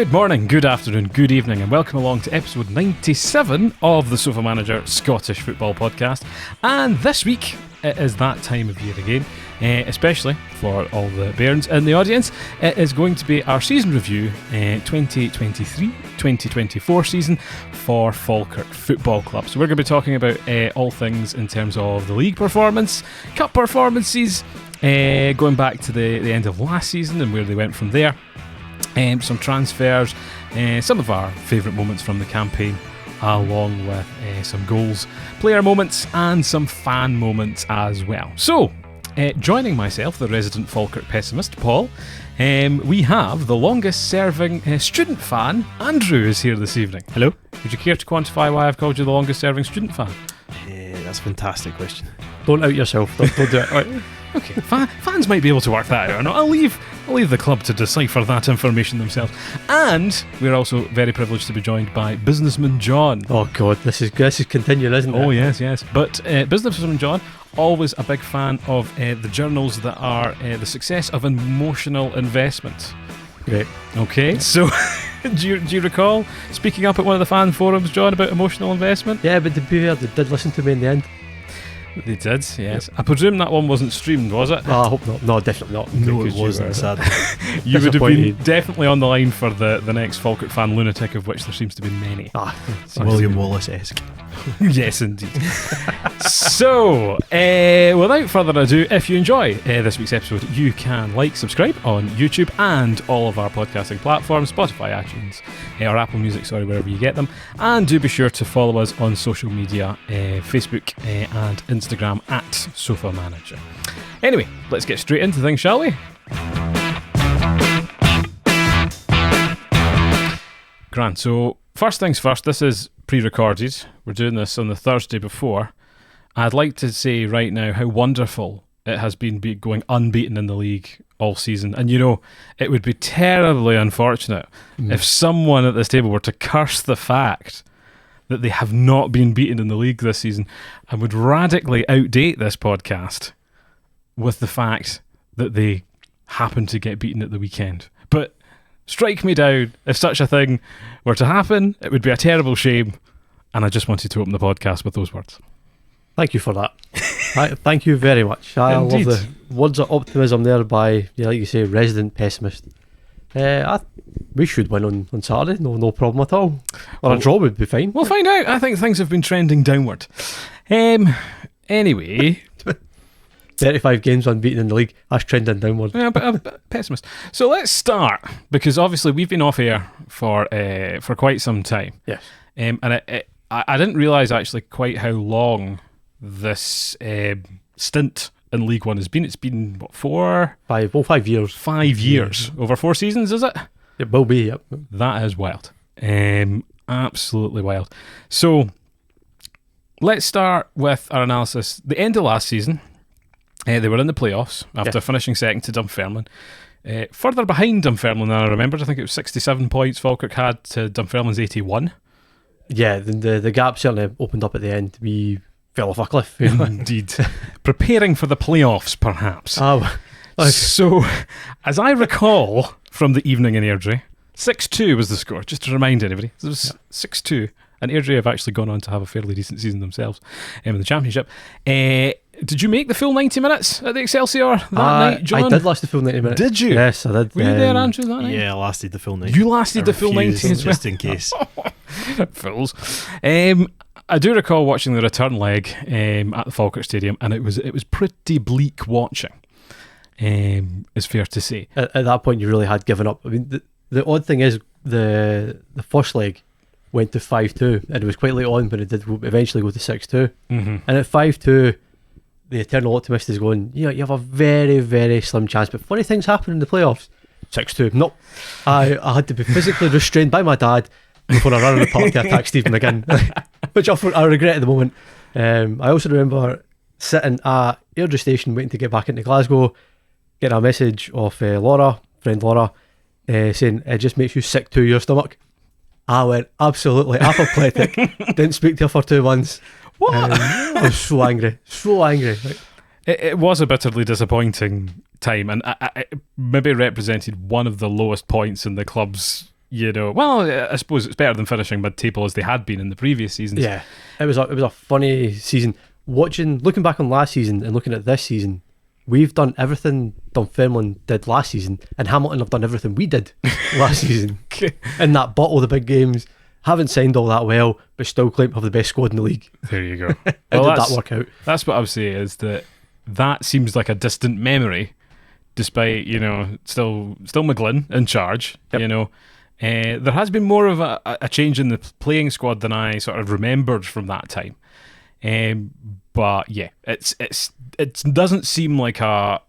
Good morning, good afternoon, good evening, and welcome along to episode 97 of the Sofamanager Scottish Football Podcast. And this week, it is that time of year again, especially for all the bairns in the audience. It is going to be our season review, 2023-2024 season for Falkirk Football Club. So we're going to be talking about all things in terms of the league performance, cup performances, going back to the end of last season and where they went from there. Some transfers, some of our favourite moments from the campaign, along with some goals, player moments, and some fan moments as well. So, joining myself, the resident Falkirk pessimist, Paul, we have the longest serving student fan, Andrew, is here this evening. Hello. Would you care to quantify why I've called you the longest serving student fan? That's a fantastic question. Don't out yourself. Don't do it. Right. Okay, fans might be able to work that out or not. I'll leave the club to decipher that information themselves. And we're also very privileged to be joined by businessman John. Oh God, this is continuing, isn't it? Oh yes. But businessman John, always a big fan of the journals that are the success of emotional investment. Great. Okay, so do you recall speaking up at one of the fan forums, John, about emotional investment? Yeah, but to be fair, they did listen to me in the end. They did, yes. Yep. I presume that one wasn't streamed, was it? I hope not. No, definitely not. No, it wasn't, sadly. You would have been definitely on the line for the next Falkirk fan lunatic, of which there seems to be many. William Wallace-esque. Yes, indeed. So, without further ado, if you enjoy this week's episode, you can subscribe on YouTube and all of our podcasting platforms, Spotify, iTunes, or Apple Music, wherever you get them. And do be sure to follow us on social media, Facebook and Instagram at Sofamanager. Anyway, let's get straight into things, shall we? Grand. So, first things first, this is pre-recorded. We're doing this on the Thursday before. I'd like to say right now how wonderful it has been going unbeaten in the league all season. And it would be terribly unfortunate if someone at this table were to curse the fact that they have not been beaten in the league this season, and would radically outdate this podcast with the fact that they happened to get beaten at the weekend. But strike me down if such a thing were to happen. It would be a terrible shame, and I just wanted to open the podcast with those words. Thank you for that. Thank you very much. I love the words of optimism there by, like you say, resident pessimist. We should win on Saturday, no problem at all. Or a draw would be fine. We'll find out. I think things have been trending downward. Anyway, 35 games unbeaten in the league, that's trending downward. Yeah, but I'm a pessimist. So let's start, because obviously we've been off air for quite some time. Yes. And I didn't realise actually quite how long this stint in League One has been. It's been, what, 5 years. 5 years. Over 4 seasons, is it? It will be, yep. That is wild. Absolutely wild. So, let's start with our analysis. The end of last season, they were in the playoffs after finishing second to Dunfermline. Further behind Dunfermline than I remembered. I think it was 67 points Falkirk had to Dunfermline's 81. Yeah, the gap certainly opened up at the end. We fell off a cliff. Indeed. Preparing for the playoffs, perhaps. So, as I recall from the evening in Airdrie, 6-2 was the score, just to remind anybody. It was 6-2, and Airdrie have actually gone on to have a fairly decent season themselves in the Championship. Did you make the full 90 minutes at the Excelsior that night, John? I did last the full 90 minutes. Did you? Yes, I did. Were you there, Andrew, that night? Yeah, I lasted the full 90. You lasted the full 90 as well? Just in case. Fools. I do recall watching the return leg at the Falkirk Stadium, and it was pretty bleak watching, is fair to say. At that point, you really had given up. I mean, the odd thing is the first leg went to 5-2, and it was quite late on, but it did eventually go to 6-2. And at 5-2, the eternal optimist is going, you have a very, very slim chance, but funny things happen in the playoffs. 6-2. Nope. I had to be physically restrained by my dad before I ran on the park to attack Stephen McGinn, which I regret at the moment. I also remember sitting at Airdrie Station waiting to get back into Glasgow, getting a message of friend Laura, saying it just makes you sick to your stomach. I went absolutely apoplectic. Didn't speak to her for 2 months. What? I was so angry. It was a bitterly disappointing time, and it maybe represented one of the lowest points in the club's I suppose it's better than finishing mid-table as they had been in the previous seasons. Yeah, it was a funny season. Looking back on last season and looking at this season, we've done everything Dunfermline did last season, and Hamilton have done everything we did last season. In that bottle of the big games, haven't signed all that well, but still claim to have the best squad in the league. There you go. How did that work out? That's what I would say, is that seems like a distant memory, despite still McGlynn in charge. Yep. There has been more of a change in the playing squad than I sort of remembered from that time. But yeah, it doesn't seem like a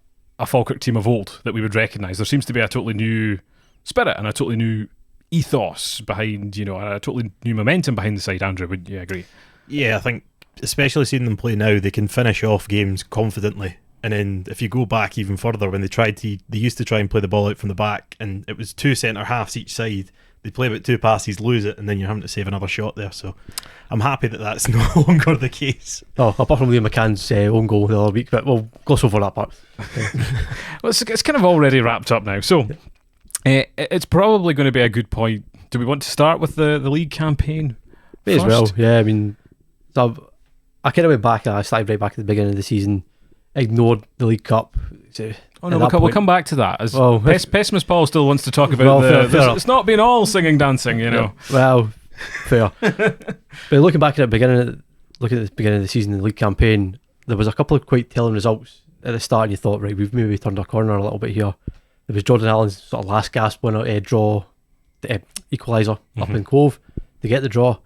Falkirk team of old that we would recognise. There seems to be a totally new spirit and a totally new ethos behind, a totally new momentum behind the side. Andrew, would you agree? Yeah, I think especially seeing them play now, they can finish off games confidently. And then if you go back even further, when they used to try and play the ball out from the back, and it was two centre halves each side. They play about two passes, lose it, and then you're having to save another shot there. So I'm happy that that's no longer the case. Oh, apart from Liam McCann's own goal the other week, but we'll gloss over that part. Well, it's kind of already wrapped up now. So it's probably going to be a good point. Do we want to start with the league campaign? May as well, yeah. I mean, so I kind of went back. I started right back at the beginning of the season. Ignored the League Cup. We'll come back to that. Pessimist Paul still wants to talk about it's not been all singing, dancing, Well, fair. But looking back at the beginning of the season, the league campaign, there was a couple of quite telling results at the start, and you thought, right, we've maybe turned our corner a little bit here. There was Jordan Allen's sort of last gasp winner draw, the equaliser up in Cove to get the draw.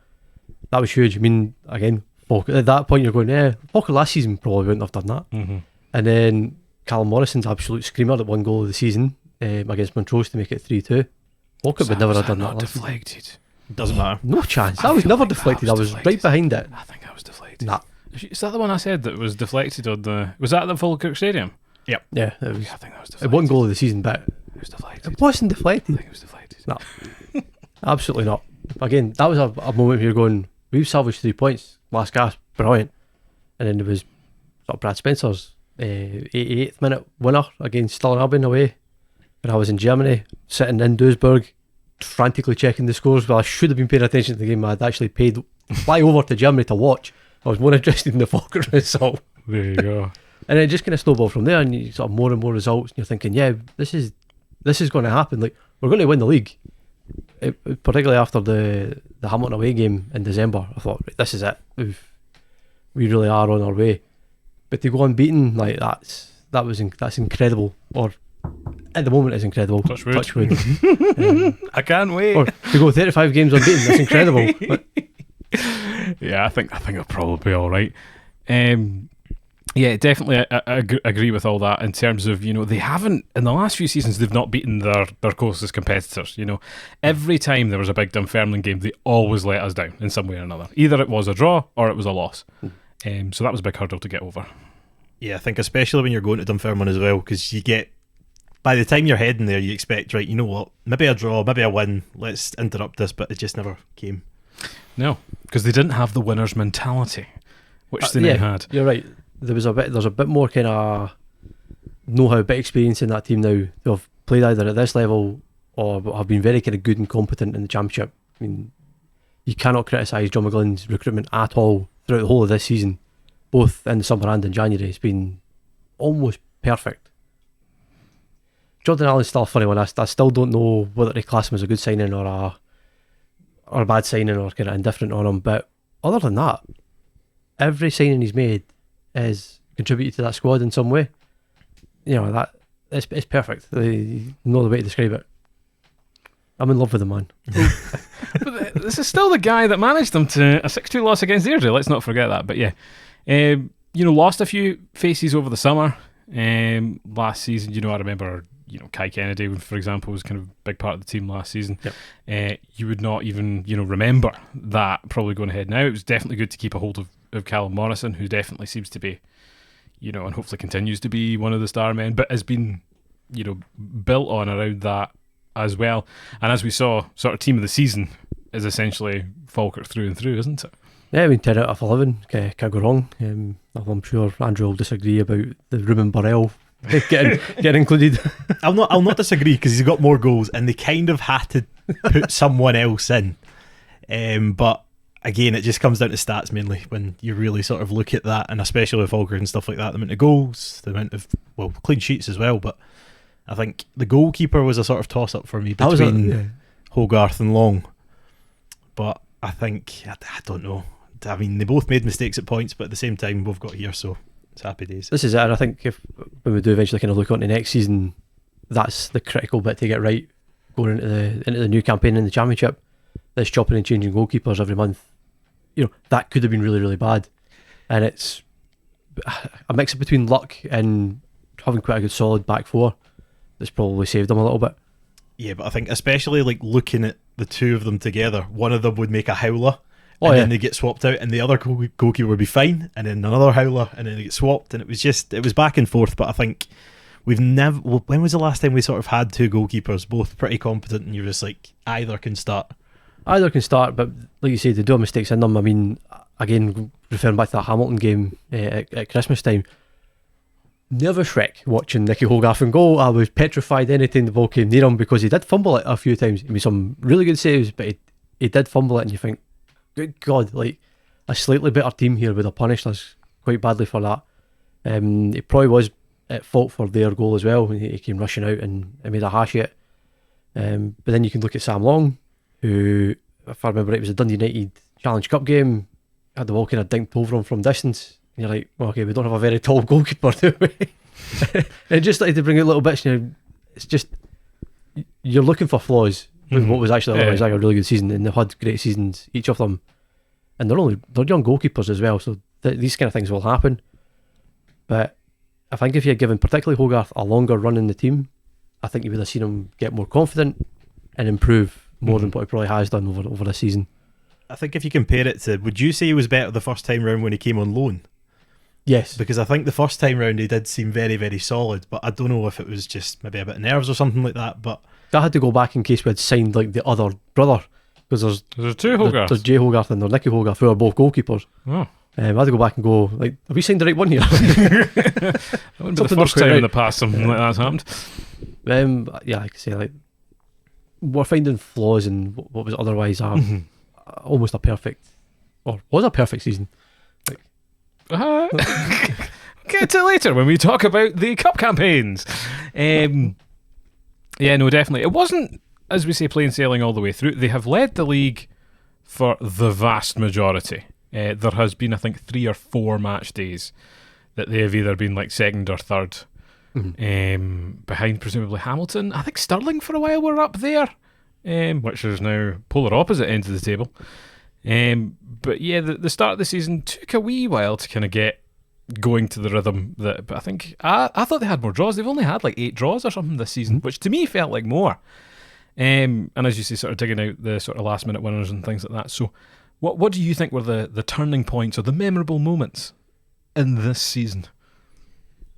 That was huge. I mean, again, at that point you're going, Falkirk last season probably wouldn't have done that. Mm-hmm. And then Callum Morrison's absolute screamer at one goal of the season against Montrose to make it 3-2. Falkirk would never have done that. Deflected. Doesn't matter. No chance. That was never deflected. I was right behind it. I think I was deflected. Nah. Is that the one I said that was deflected on the? Was that at the Falkirk Stadium? Yep. Yeah, it was. I think that was deflected. One goal of the season, but it was deflected. It wasn't deflected. I think it was deflected. No, absolutely not. Again, that was a moment where you're going, we've salvaged 3 points. Last gasp, brilliant. And then there was sort of Brad Spencer's 88th minute winner against Stirling Albion away. When I was in Germany, sitting in Duisburg, frantically checking the scores. Well, I should have been paying attention to the game. I'd actually paid to fly over to Germany to watch. I was more interested in the Falkirk result. There you go. And it just kind of snowballed from there, and you sort of more and more results, and you're thinking, yeah, this is going to happen. Like, we're going to win the league. Particularly after the Hamilton away game in December, I thought, right, this is it. We really are on our way. But to go unbeaten, like that's incredible. Or at the moment, it's incredible. Touch wood. I can't wait. Or to go 35 games unbeaten, that's incredible. But, yeah, I think it'll probably be all right. Yeah, definitely. I agree with all that in terms of, they haven't, in the last few seasons, they've not beaten their closest competitors. Every time there was a big Dunfermline game, they always let us down in some way or another. Either it was a draw or it was a loss. So that was a big hurdle to get over. Yeah, I think especially when you're going to Dunfermline as well, because by the time you're heading there, you expect, right, you know what, maybe a draw, maybe a win, let's interrupt this, but it just never came. No, because they didn't have the winner's mentality, which they now had. You're right. There's a bit more kind of know-how, bit experience in that team now. They've played either at this level or have been very kind of good and competent in the championship. I mean, you cannot criticise John McGlynn's recruitment at all throughout the whole of this season, both in the summer and in January. It's been almost perfect. Jordan Allen's still a funny one. I still don't know whether to class him as a good signing or a bad signing or kind of indifferent on him. But other than that, every signing he's made is contributed to that squad in some way. That it's perfect. No other way to describe it. I'm in love with the man. But this is still the guy that managed them to a 6-2 loss against Airdrie. Let's not forget that. But yeah, lost a few faces over the summer. Last season, I remember, Kai Kennedy, for example, was kind of a big part of the team last season. Yep. You would not even, remember that probably going ahead now. It was definitely good to keep a hold of Callum Morrison, who definitely seems to be, and hopefully continues to be one of the star men, but has been, built on around that as well. And as we saw, sort of team of the season is essentially Falkirk through and through, isn't it? Yeah, I mean, 10 out of 11, can't go wrong. I'm sure Andrew will disagree about the Ruben Burrell getting included. I'll not disagree, because he's got more goals, and they kind of had to put someone else in. But again, it just comes down to stats mainly when you really sort of look at that, and especially with Falkirk and stuff like that, the amount of goals, the amount of clean sheets as well. But I think the goalkeeper was a sort of toss up for me between Hogarth and Long. But I think I don't know. I mean, they both made mistakes at points, but at the same time, we've got here, so it's happy days. This is it, and I think when we do eventually kind of look on to next season, that's the critical bit to get right going into the new campaign in the Championship. This chopping and changing goalkeepers every month, that could have been really, really bad, and it's a mix between luck and having quite a good solid back four that's probably saved them a little bit. Yeah, but I think especially like looking at the two of them together, one of them would make a howler. Then they get swapped out, and the other goalkeeper would be fine, and then another howler, and then they get swapped, and it was back and forth. But I think we've never. When was the last time we sort of had two goalkeepers, both pretty competent, and you're just like either can start? Either can start, but like you say, they do have mistakes in them. I mean, again, referring back to that Hamilton game at Christmas time, nervous wreck watching Nicky Hogarth in goal. I was petrified anytime the ball came near him, because he did fumble it a few times. He made some really good saves, but he did fumble it, and you think, good God, like a slightly better team here would have punished us quite badly for that. He probably was at fault for their goal as well. He came rushing out and made a hash of it. But then you can look at Sam Long, who, if I remember right, it was a Dundee United Challenge Cup game, had the ball kind of dinked over him from distance, and you're like, well, okay, we don't have a very tall goalkeeper, do we? And just started to bring out little bits. It's just, you're looking for flaws with what was actually otherwise like a really good season, and they've had great seasons, each of them, and they're young goalkeepers as well, so these kind of things will happen. But I think if you had given particularly Hogarth a longer run in the team, I think you would have seen him get more confident and improve more than what he probably has done over the season. I think if you compare it to, would you say he was better the first time round when he came on loan? Yes, because I think the first time round he did seem very, very solid, but I don't know if it was just maybe a bit of nerves or something like that. But I had to go back in case we had signed like the other brother, because there's two Hogarth. There's Jay Hogarth and there's Nicky Hogarth, who are both goalkeepers. Oh. I had to go back and go, like, have we signed the right one here? That wouldn't be the first time in the past something like that's happened. Yeah, like I say, like, we're finding flaws in what was otherwise almost a perfect, or was a perfect season. Like, get to it later when we talk about the cup campaigns. Yeah, no, definitely. It wasn't, as we say, plain sailing all the way through. They have led the league for the vast majority. There has been, I think, 3 or 4 match days that they have either been like second or third, behind presumably Hamilton. I think Stirling for a while were up there, which is now polar opposite ends of the table. But yeah, the start of the season took a wee while to kind of get going to the rhythm. But I think I thought they had more draws. They've only had like 8 draws or something this season, which to me felt like more. And as you say, sort of digging out the sort of last minute winners and things like that. So what do you think were the turning points or the memorable moments in this season?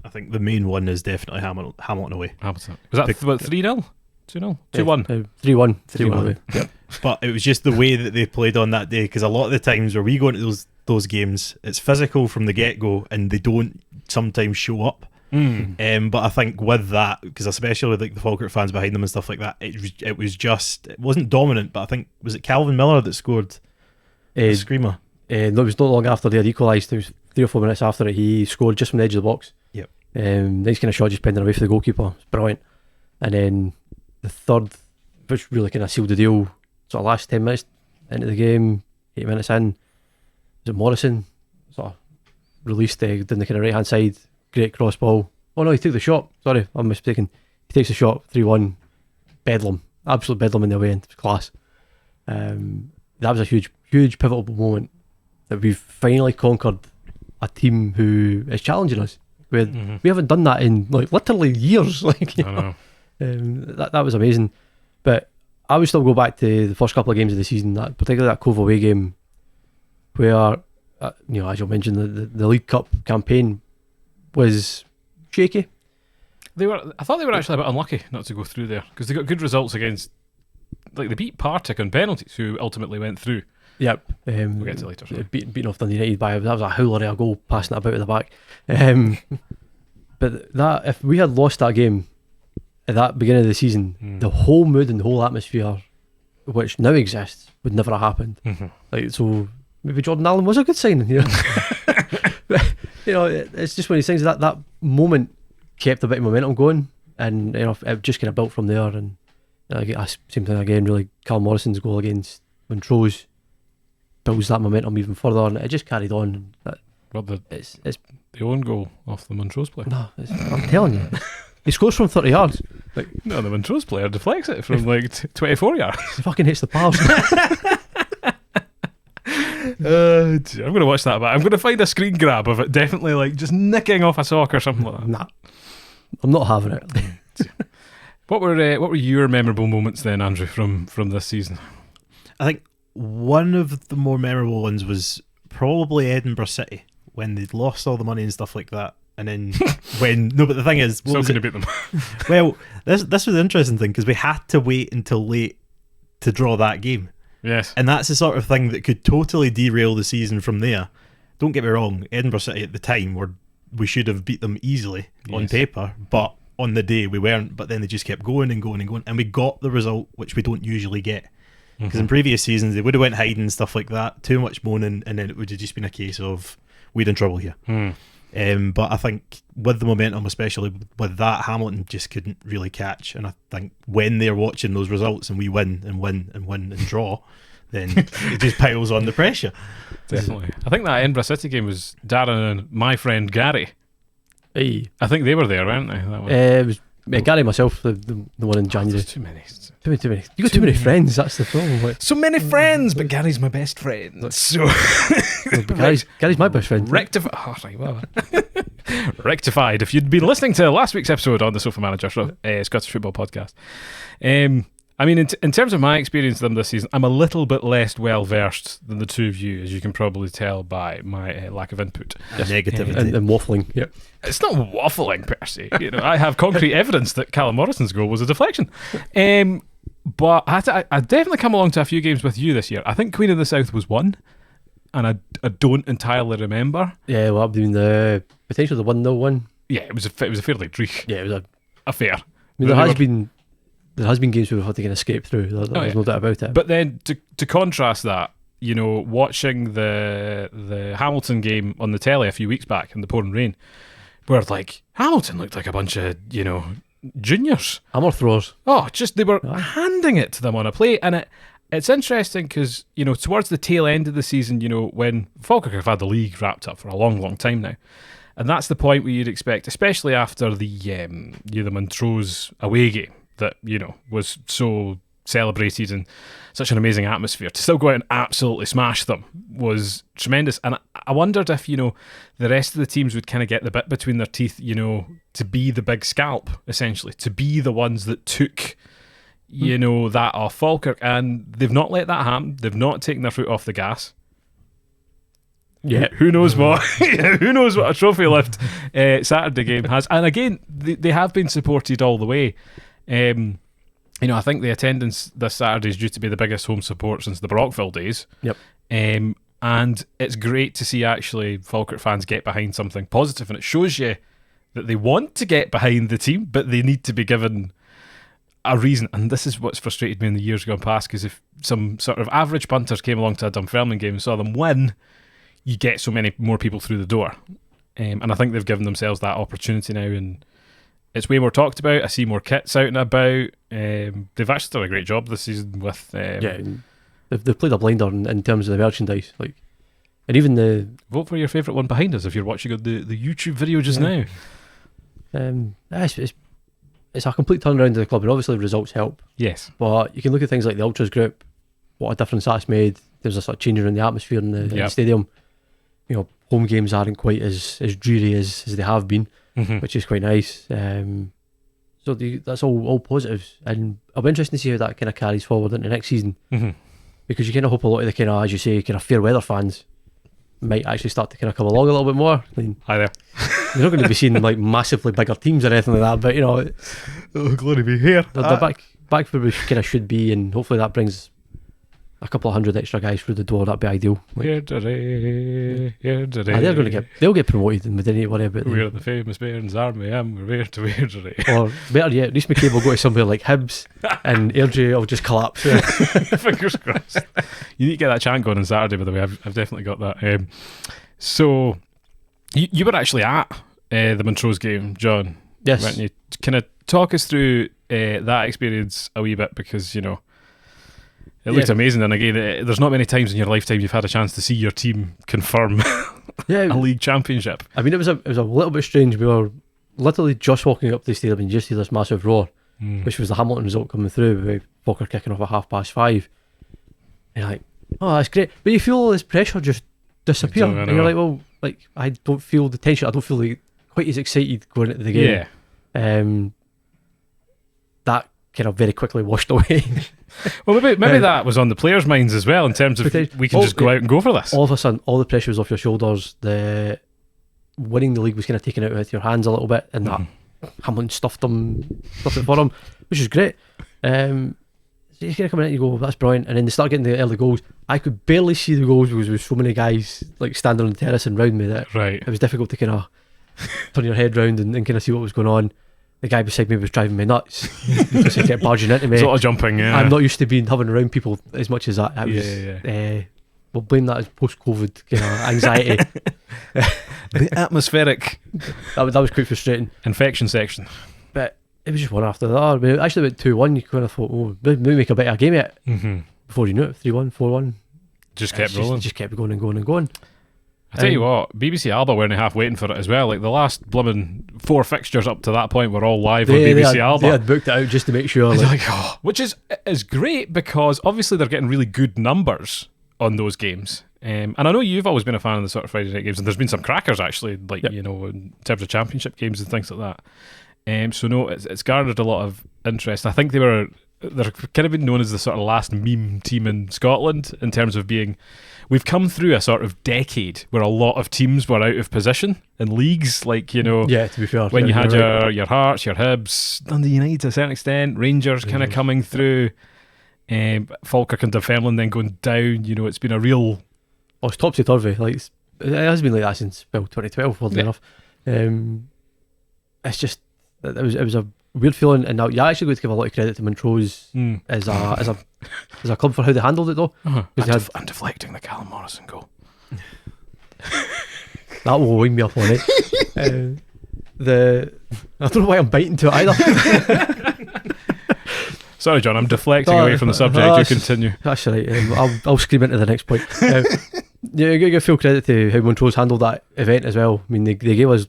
I think the main one is definitely Hamilton away. Hamilton. Was that 3-0? 2-0? 2-1? 3-1. 3-1. Yep. But it was just the way that they played on that day, because a lot of the times where we go into those games, it's physical from the get-go and they don't sometimes show up. But I think with that, because especially with like the Falkirk fans behind them and stuff like that, it wasn't dominant, but I think, was it Calvin Miller that scored the screamer? No, it was not long after they had equalised. It was 3 or 4 minutes after it. He scored just from the edge of the box. Yep. Nice kind of shot, just pending away for the goalkeeper. It's brilliant. And then the third, which really kind of sealed the deal, sort of last 10 minutes into the game, 8 minutes in, was it Morrison? Sort of released down the kind of right hand side, great cross ball. Oh no, he took the shot. Sorry, I'm mistaken. He takes the shot, 3-1. Bedlam. Absolute bedlam in the way, and it was class. That was a huge pivotal moment that we've finally conquered a team who is challenging us. We haven't done that in like literally years. Like, you know. That was amazing. But I would still go back to the first couple of games of the season, particularly that Cove away game, where as you mentioned, the League Cup campaign was shaky. I thought they were actually a bit unlucky not to go through there, because they got good results against, like, they beat Partick on penalties, who ultimately went through. Yep. We'll get to later. Beaten off Dundee United by, that was a howler of a goal, passing it about at the back. But that, if we had lost that game at that beginning of the season, the whole mood and the whole atmosphere, which now exists, would never have happened. Like, so maybe Jordan Allen was a good signing. But, it's just one of these things that moment kept a bit of momentum going, and it just kind of built from there. And same thing again, really. Callum Morrison's goal against Montrose builds that momentum even further, and it just carried on. It's the own goal off the Montrose player. No, I'm telling you, he scores from 30 yards. No, the Montrose player deflects it from 24 yards. He fucking hits the pals. I'm going to watch that back. I'm going to find a screen grab of it, definitely just nicking off a sock or something like that. Nah, I'm not having it. What were your memorable moments then, Andrew, from this season? I think one of the more memorable ones was probably Edinburgh City, when they'd lost all the money and stuff like that. And then but the thing is, Still going to beat them. Well, this was an interesting thing, because we had to wait until late to draw that game. Yes. And that's the sort of thing that could totally derail the season from there. Don't get me wrong, Edinburgh City at the time we should have beat them easily on paper, but on the day we weren't. But then they just kept going and going and going, and we got the result, which we don't usually get. Because in previous seasons they would have went hiding and stuff like that, too much moaning, and then it would have just been a case of we're in trouble here. But I think with the momentum, especially with that, Hamilton just couldn't really catch. And I think when they're watching those results and we win and win and win and draw, then it just piles on the pressure. Definitely. I think that Edinburgh City game was Darren and my friend Gary. Hey. I think they were there, weren't they? That one. It was Gary, myself, the one in January. There's too many. Too many. You got too many friends. That's the problem. So many friends, but Gary's my best friend. So Gary's my best friend. Rectified. If you'd been listening to last week's episode on the Sofamanager Scottish Football Podcast, I mean, in terms of my experience of them this season, I'm a little bit less well versed than the two of you, as you can probably tell by my lack of input, negativity, and waffling. Yeah, it's not waffling per se. I have concrete evidence that Callum Morrison's goal was a deflection. But I definitely come along to a few games with you this year. I think Queen of the South was one, and I don't entirely remember. Yeah, well, I've been the potential the 1-0 one. Yeah, it was a fairly dreich. Yeah, it was a fair. I mean, there has been games where we've had to kind of escape through. There's no doubt about it. But then to contrast that, watching the Hamilton game on the telly a few weeks back in the pouring rain, where Hamilton looked like a bunch of juniors, hammer throwers. Oh, just they were handing it to them on a plate. And it's interesting because towards the tail end of the season, when Falkirk have had the league wrapped up for a long, long time now, and that's the point where you'd expect, especially after the Montrose away game that was so celebrated and such an amazing atmosphere, to still go out and absolutely smash them was tremendous. And I wondered if the rest of the teams would kind of get the bit between their teeth, to be the big scalp, essentially, to be the ones that took that off Falkirk, and they've not let that happen. They've not taken their foot off the gas. Yeah, who knows what? Who knows what a trophy lift Saturday game has? And again, they have been supported all the way. I think the attendance this Saturday is due to be the biggest home support since the Brockville days. Yep. And it's great to see actually Falkirk fans get behind something positive, and it shows you that they want to get behind the team, but they need to be given a reason. And this is what's frustrated me in the years gone past, because if some sort of average punters came along to a Dunfermline game and saw them win, you get so many more people through the door. And I think they've given themselves that opportunity now, and it's way more talked about. I see more kits out and about. They've actually done a great job this season with... They've played a blinder in terms of the merchandise. And even the... Vote for your favourite one behind us if you're watching the YouTube video just now. It's a complete turnaround of the club, and obviously the results help. Yes. But you can look at things like the Ultras group, what a difference that's made. There's a sort of changing in the atmosphere in the stadium. Home games aren't quite as dreary as they have been, which is quite nice. So that's all positives, and I'll be interested to see how that kind of carries forward into next season, because you kind of hope a lot of the kind of, as you say, kind of fair weather fans might actually start to kind of come along a little bit more. Hi there. You're not going to be seeing massively bigger teams or anything like that, but oh, glory be here. They're back where we kind of should be, and hopefully that brings a couple of hundred extra guys through the door, that'd be ideal. They're they'll get promoted, and we didn't need to worry about them. We're the famous Bairns Army, and we're here to wear. Or better yet, Reece McCabe will go to somewhere like Hibs, and Airdrie will just collapse. Fingers crossed. You need to get that chant going on Saturday, by the way. I've definitely got that. So you were actually at the Montrose game, John. Yes. Weren't you? Kind of talk us through that experience a wee bit, because it looks amazing. And again, there's not many times in your lifetime you've had a chance to see your team confirm a league championship. I mean, it was a little bit strange. We were literally just walking up the stadium and just see this massive roar, which was the Hamilton result coming through with Falkirk kicking off at 5:30. And you're like, oh, that's great. But you feel all this pressure just disappear. And you're like, well, like, I don't feel the tension. I don't feel like quite as excited going into the game. Yeah. That kind of very quickly washed away. Well, maybe that was on the players' minds as well, in terms of we can just go out and go for this. All of a sudden, all the pressure was off your shoulders. The winning the league was kind of taken out of your hands a little bit, and that Hamilton stuffed it for them, which is great. So you kind of come in and you go, that's brilliant. And then they start getting the early goals. I could barely see the goals because there was so many guys like standing on the terrace and round me that it was difficult to kind of turn your head round and kind of see what was going on. The guy beside me was driving me nuts because he kept barging into me. There's a lot of jumping, yeah. I'm not used to having around people as much as that. We'll blame that as post-COVID kind of anxiety. The atmospheric that was quite frustrating. Infection section. But it was just one after the other. I mean, actually went 2-1. You kind of thought, oh, maybe make a better game of it. Before you knew it, 3-1, 4-1. Just kept rolling. Just kept going and going and going. I tell you what, BBC Alba weren't half waiting for it as well. Like the last blooming 4 fixtures up to that point were all live on BBC Alba. They had booked it out just to make sure. Which is great, because obviously they're getting really good numbers on those games. And I know you've always been a fan of the sort of Friday night games, and there's been some crackers actually, like in terms of championship games and things like that. So no, it's garnered a lot of interest. I think they're kind of been known as the sort of last meme team in Scotland in terms of being. We've come through a sort of decade where a lot of teams were out of position in leagues, like Yeah, to be fair, when you had your Hearts, your Hibs, Dundee United to a certain extent, Rangers kind of coming through, Falkirk and Dunfermline then going down. It's been a real. Oh, it's topsy turvy. Like it has been like that since 2012. Oddly enough, it's just it was a weird feeling, and now you actually got to give a lot of credit to Montrose as a club for how they handled it though. I'm deflecting the Callum Morrison goal. That will wind me up on it. I don't know why I'm biting to it either. Sorry, John, I'm deflecting away from the subject. You continue. That's right. I'll scream into the next point. You got to give full credit to how Montrose handled that event as well. I mean, they gave us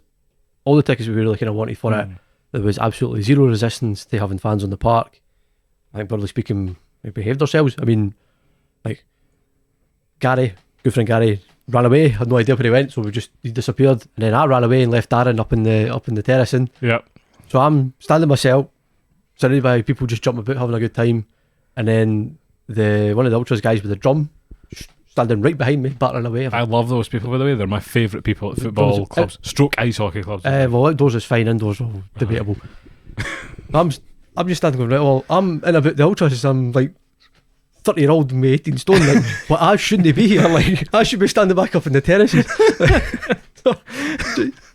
all the tickets we really kind of wanted for it. There was absolutely zero resistance to having fans on the park. I think, broadly speaking, we behaved ourselves. I mean, like good friend Gary ran away, had no idea where he went, so he disappeared. And then I ran away and left Darren up in the terracing. Yep. So I'm standing myself, surrounded by people just jumping about, having a good time. And then one of the Ultras guys with the drum standing right behind me, battering away. I love those people, by the way. They're my favourite people at football clubs, stroke ice hockey clubs. Well, outdoors is fine, indoors all debatable. I'm just standing going, right, well, I'm in about the Ultras, I'm like 30-year-old me 18 stone, like, well, I shouldn't be here, like, I should be standing back up in the terraces. So,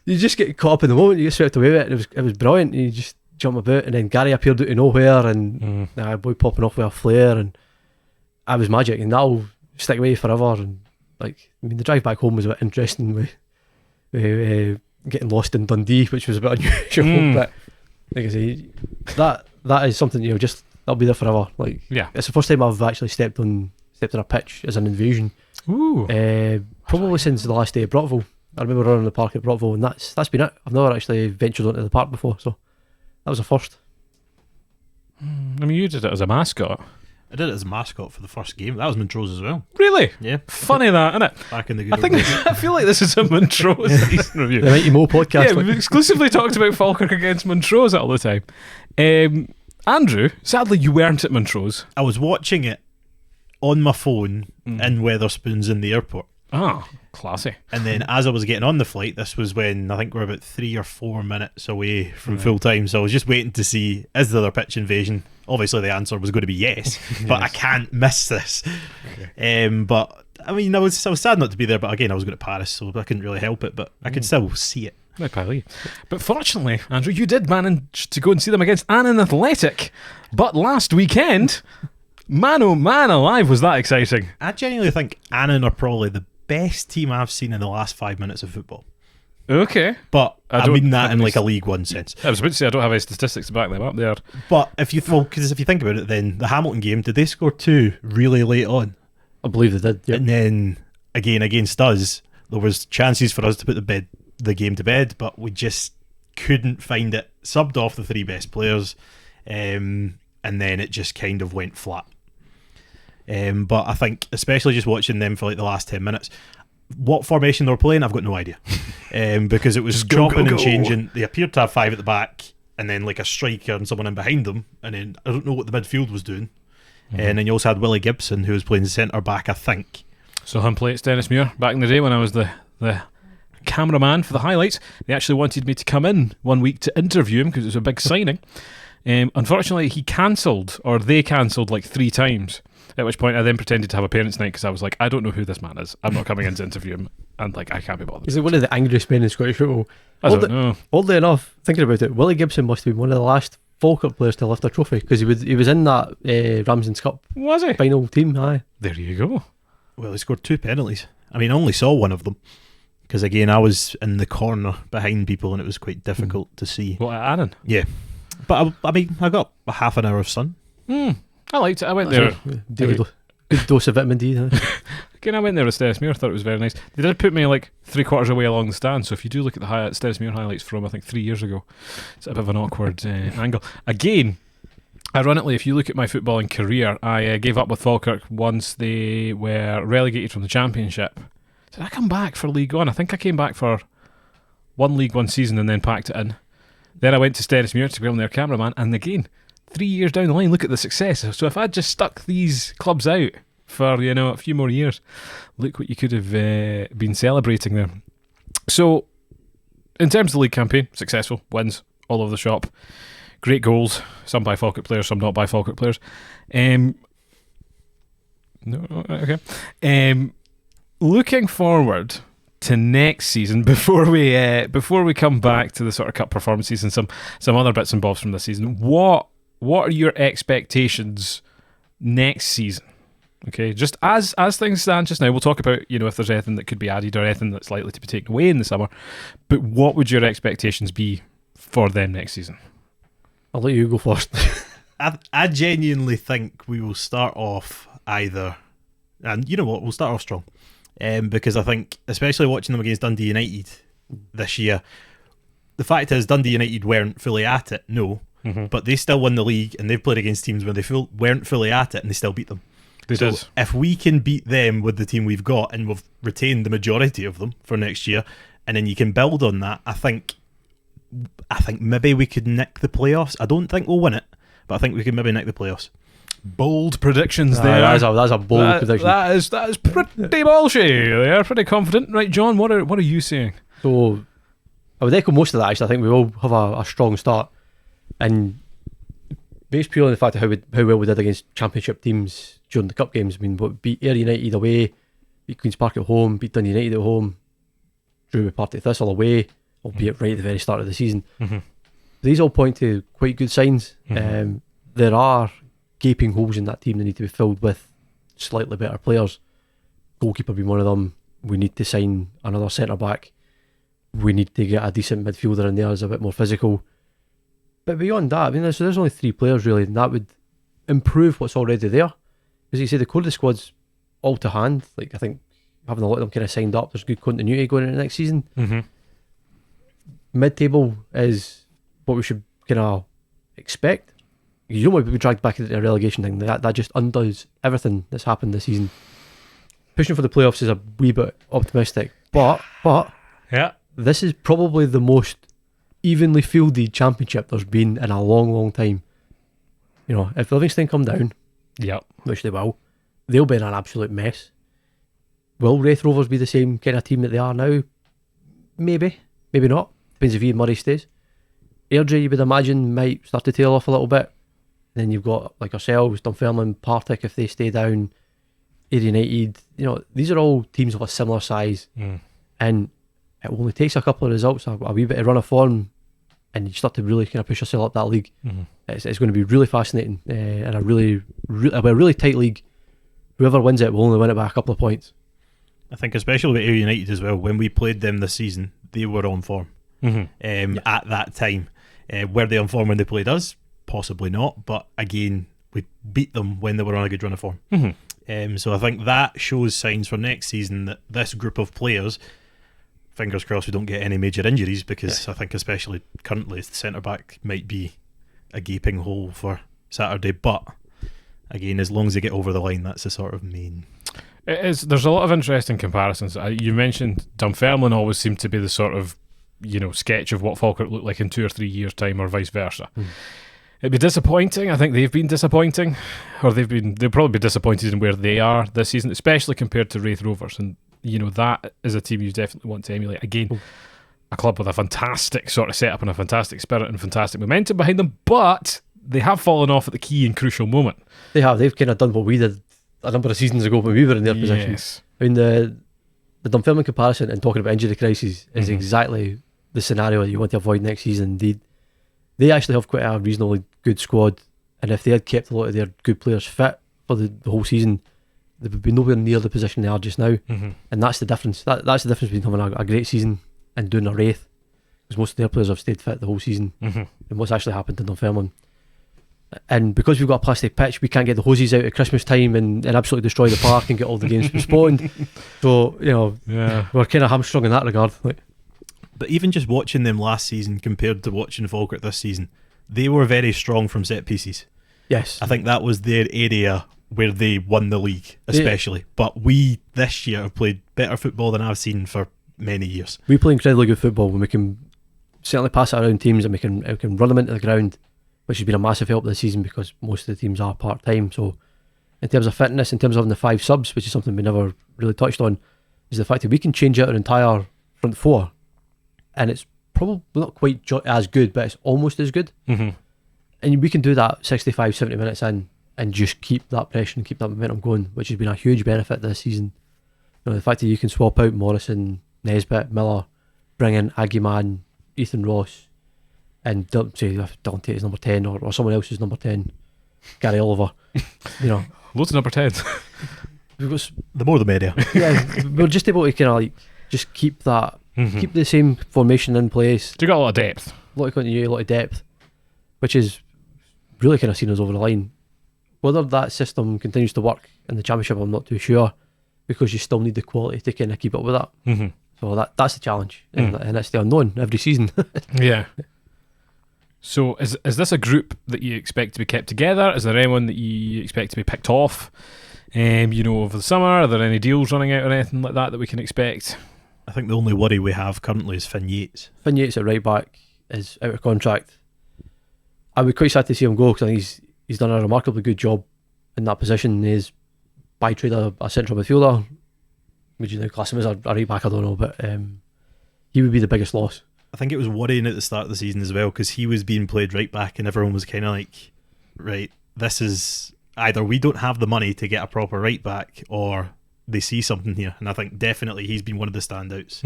you just get caught up in the moment, you get swept away with it. It was brilliant. You just jump about, and then Gary appeared out of nowhere, and a boy popping off with a flare, and I was magic, and that'll stick away forever. And like, I mean, the drive back home was a bit interesting with getting lost in Dundee, which was a bit unusual, but like I say, that is something that'll be there forever. Like, it's the first time I've actually stepped on a pitch as an invasion. Probably since the last day of Brockville. I remember running the park at Brockville, and that's been it. I've never actually ventured onto the park before, so that was a first. I mean, you did it as a mascot. I did it as a mascot for the first game. That was Montrose as well. Really? Yeah. Funny that, isn't it? Back in the good old days. I feel like this is a Montrose season review. The Mighty Mo podcast. Yeah, we've exclusively talked about Falkirk against Montrose all the time. Andrew, sadly you weren't at Montrose. I was watching it on my phone in Wetherspoons in the airport. Ah, classy. And then as I was getting on the flight, this was when I think we're about 3 or 4 minutes away from full time, so I was just waiting to see, is the other pitch invasion? Obviously the answer was going to be yes, but I can't miss this. But I mean, I was sad not to be there, but again, I was going to Paris, so I couldn't really help it, but I could still see it. But fortunately, Andrew, you did manage to go and see them against Annan Athletic. But last weekend, man oh man alive, was that exciting. I genuinely think Annan are probably the best team I've seen in the last 5 minutes of football. Okay. But I mean that in like a League One sense. I was about to say I don't have any statistics to back them up there. But if you think about it, then the Hamilton game, did they score 2 really late on? I believe they did, And then again against us, there was chances for us to put the game to bed, but we just couldn't find it. Subbed off the 3 best players, and then it just kind of went flat. But I think, especially just watching them for like the last 10 minutes, what formation they were playing, I've got no idea. Because it was just chopping and changing. They appeared to have 5 at the back, and then like a striker and someone in behind them, and then I don't know what the midfield was doing. And then you also had Willie Gibson, who was playing centre back, I think. So him play at Stennismuir back in the day when I was the cameraman for the highlights. They actually wanted me to come in one week to interview him because it was a big signing. Unfortunately, they cancelled like 3 times. At which point I then pretended to have a parents' night because I was like, I don't know who this man is. I'm not coming in to interview him, and like I can't be bothered. He's like one of the angriest men in Scottish football. I don't know. Oddly enough, thinking about it, Willie Gibson must have been one of the last Falkirk players to lift a trophy because he was in that Ramsden's Cup Was he? final team. Aye. There you go. Well, he scored 2 penalties. I mean, I only saw one of them because again, I was in the corner behind people, and it was quite difficult to see. What, at Annan? Yeah, but I mean, I got a half an hour of sun. I liked it. I went there. Good dose of vitamin D. Huh? Again, I went there with Stennismuir. I thought it was very nice. They did put me like 3/4 away along the stand, so if you do look at the Stennismuir highlights from I think 3 years ago, it's a bit of an awkward angle. Again, ironically, if you look at my footballing career, I gave up with Falkirk once they were relegated from the Championship. Did I come back for League One? I think I came back for one League One season and then packed it in. Then I went to Stennismuir to become their cameraman, and again, 3 years down the line, look at the success. So if I'd just stuck these clubs out for a few more years, look what you could have been celebrating there. So in terms of the league campaign, successful, wins all over the shop, great goals, some by Falkirk players, some not by Falkirk players. Looking forward to next season, before we come back to the sort of cup performances and some other bits and bobs from this season, what are your expectations next season? Okay, just as things stand just now, we'll talk about if there's anything that could be added or anything that's likely to be taken away in the summer. But what would your expectations be for them next season? I'll let you go first. I genuinely think we will start off either, and you know what, we'll start off strong, because I think, especially watching them against Dundee United this year, the fact is Dundee United weren't fully at it, but they still won the league, and they've played against teams where they weren't fully at it and they still beat them. So if we can beat them with the team we've got, and we've retained the majority of them for next year, and then you can build on that, I think maybe we could nick the playoffs. I don't think we'll win it, but I think we could maybe nick the playoffs. Bold predictions there. That's a bold prediction. That is pretty bullshit. They are pretty confident, right, John? What are you saying? So I would echo most of that. Actually, I think we will have a strong start, and based purely on the fact of how well we did against Championship teams during the cup games. I mean, beat Ayr United away, beat Queen's Park at home, beat Dundee United at home, drew with Partick Thistle away, albeit right at the very start of the season. These all point to quite good signs. There are gaping holes in that team that need to be filled with slightly better players. Goalkeeper being one of them. We need to sign another centre back. We need to get a decent midfielder in there who's a bit more physical. But beyond that, I mean, there's only 3 players really, and that would improve what's already there. As you say, the core of the squad's all to hand. Like, I think having a lot of them kind of signed up, there's good continuity going into next season. Mid-table is what we should kind of expect. You don't want to be dragged back into a relegation thing. That just undoes everything that's happened this season. Pushing for the playoffs is a wee bit optimistic, but yeah, this is probably the most evenly fielded championship there's been in a long, long time. If Livingston come down, which they will, they'll be in an absolute mess. Will Wraith Rovers be the same kind of team that they are now? Maybe not. Depends if Ian Murray stays. Airdrie, you would imagine, might start to tail off a little bit. then you've got like ourselves, Dunfermline, Partick if they stay down, Ayr United. These are all teams of a similar size, and it only takes a couple of results, a wee bit of run of form, and you start to really kind of push yourself up that league. It's going to be really fascinating, and a really tight league. Whoever wins it will only win it by a couple of points. I think especially with Ayr United as well, when we played them this season, they were on form at that time. Were they on form when they played us? Possibly not, but again, we beat them when they were on a good run of form. So I think that shows signs for next season that this group of players, fingers crossed we don't get any major injuries, because I think especially currently the centre-back might be a gaping hole for Saturday, but again, as long as they get over the line, that's the sort of main... There's a lot of interesting comparisons. You mentioned Dunfermline always seemed to be the sort of sketch of what Falkirk looked like in 2 or 3 years' time, or vice versa. It'd be disappointing. I think they've been disappointing, or they'll probably be disappointed in where they are this season, especially compared to Wraith Rovers. And that is a team you definitely want to emulate. Again, a club with a fantastic sort of setup and a fantastic spirit and fantastic momentum behind them, but they have fallen off at the key and crucial moment. They have. They've kind of done what we did a number of seasons ago when we were in their position. I mean, the Dunfermline comparison and talking about injury crises is exactly the scenario that you want to avoid next season. They actually have quite a reasonably good squad, and if they had kept a lot of their good players fit for the whole season, they would be nowhere near the position they are just now. And that's the difference. That's the difference between having a great season and doing a Wraith, because most of their players have stayed fit the whole season. And what's actually happened to Dunfermline. And because we've got a plastic pitch, we can't get the hoses out at Christmas time and absolutely destroy the park and get all the games postponed. So, we're kind of hamstrung in that regard. But even just watching them last season compared to watching Falkirk this season, they were very strong from set pieces. Yes. I think that was their area where they won the league, especially. But we, this year, have played better football than I've seen for many years. We play incredibly good football when we can certainly pass it around teams, and we can run them into the ground, which has been a massive help this season because most of the teams are part-time. So in terms of fitness, in terms of having the 5 subs, which is something we never really touched on, is the fact that we can change out our entire front 4, and it's probably not quite as good, but it's almost as good. And we can do that 65, 70 minutes in and just keep that pressure and keep that momentum going, which has been a huge benefit this season. The fact that you can swap out Morrison, Nesbitt, Miller, bring in Aguiman, Ethan Ross, and say if Dante is number 10 or someone else is number 10, Gary Oliver, loads of number 10s. The more the merrier. We're just able to kind of just keep that, keep the same formation in place. You got a lot of depth, a lot of continuity, a lot of depth, which is really kind of seen us over the line. Whether that system continues to work in the Championship, I'm not too sure, because you still need the quality to kind of keep up with that. So that's the challenge, and it's the unknown every season. So is this a group that you expect to be kept together? Is there anyone that you expect to be picked off over the summer? Are there any deals running out or anything like that we can expect? I think the only worry we have currently is Finn Yates. Finn Yates at right back is out of contract. I would be quite sad to see him go, because I think he's done a remarkably good job in that position. He's by trade a central midfielder. Would you now class him as a right back? I don't know, but he would be the biggest loss. I think it was worrying at the start of the season as well, because he was being played right back and everyone was kind of like, right, this is either we don't have the money to get a proper right back, or they see something here. And I think definitely he's been one of the standouts,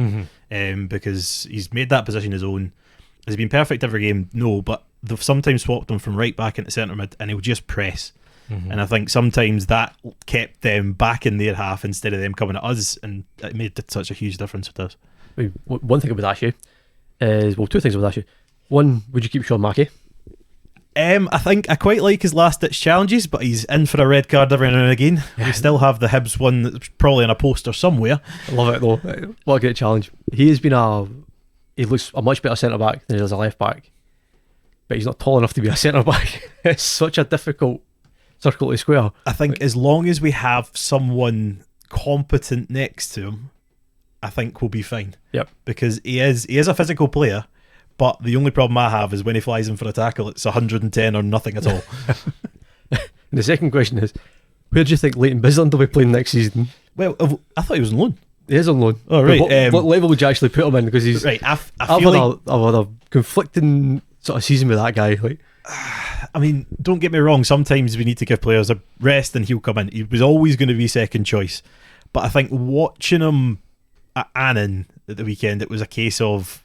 because he's made that position his own. Has he been perfect every game? No, but they've sometimes swapped him from right back into centre mid and he'll just press. And I think sometimes that kept them back in their half instead of them coming at us, and it made such a huge difference with us. I mean, one thing I would ask you is, two things I would ask you. One, would you keep Sean Mackey? I think I quite like his last ditch challenges, but he's in for a red card every now and again. We still have the Hibs one that's probably on a poster somewhere. I love it though. What a great challenge. He looks a much better centre back than he does a left back, but he's not tall enough to be a centre back. It's such a difficult circle to square. I think as long as we have someone competent next to him, I think we'll be fine. Yep. Because he is a physical player, but the only problem I have is when he flies in for a tackle, it's 110 or nothing at all. And the second question is, where do you think Leighton Bisland will be playing next season? Well, I thought he was on loan. He is on loan. Oh, right. What level would you actually put him in? Because he's... Right, I've had a conflicting sort of season with that guy. I mean, don't get me wrong, sometimes we need to give players a rest and he'll come in. He was always going to be second choice. But I think watching him at Annan at the weekend, it was a case of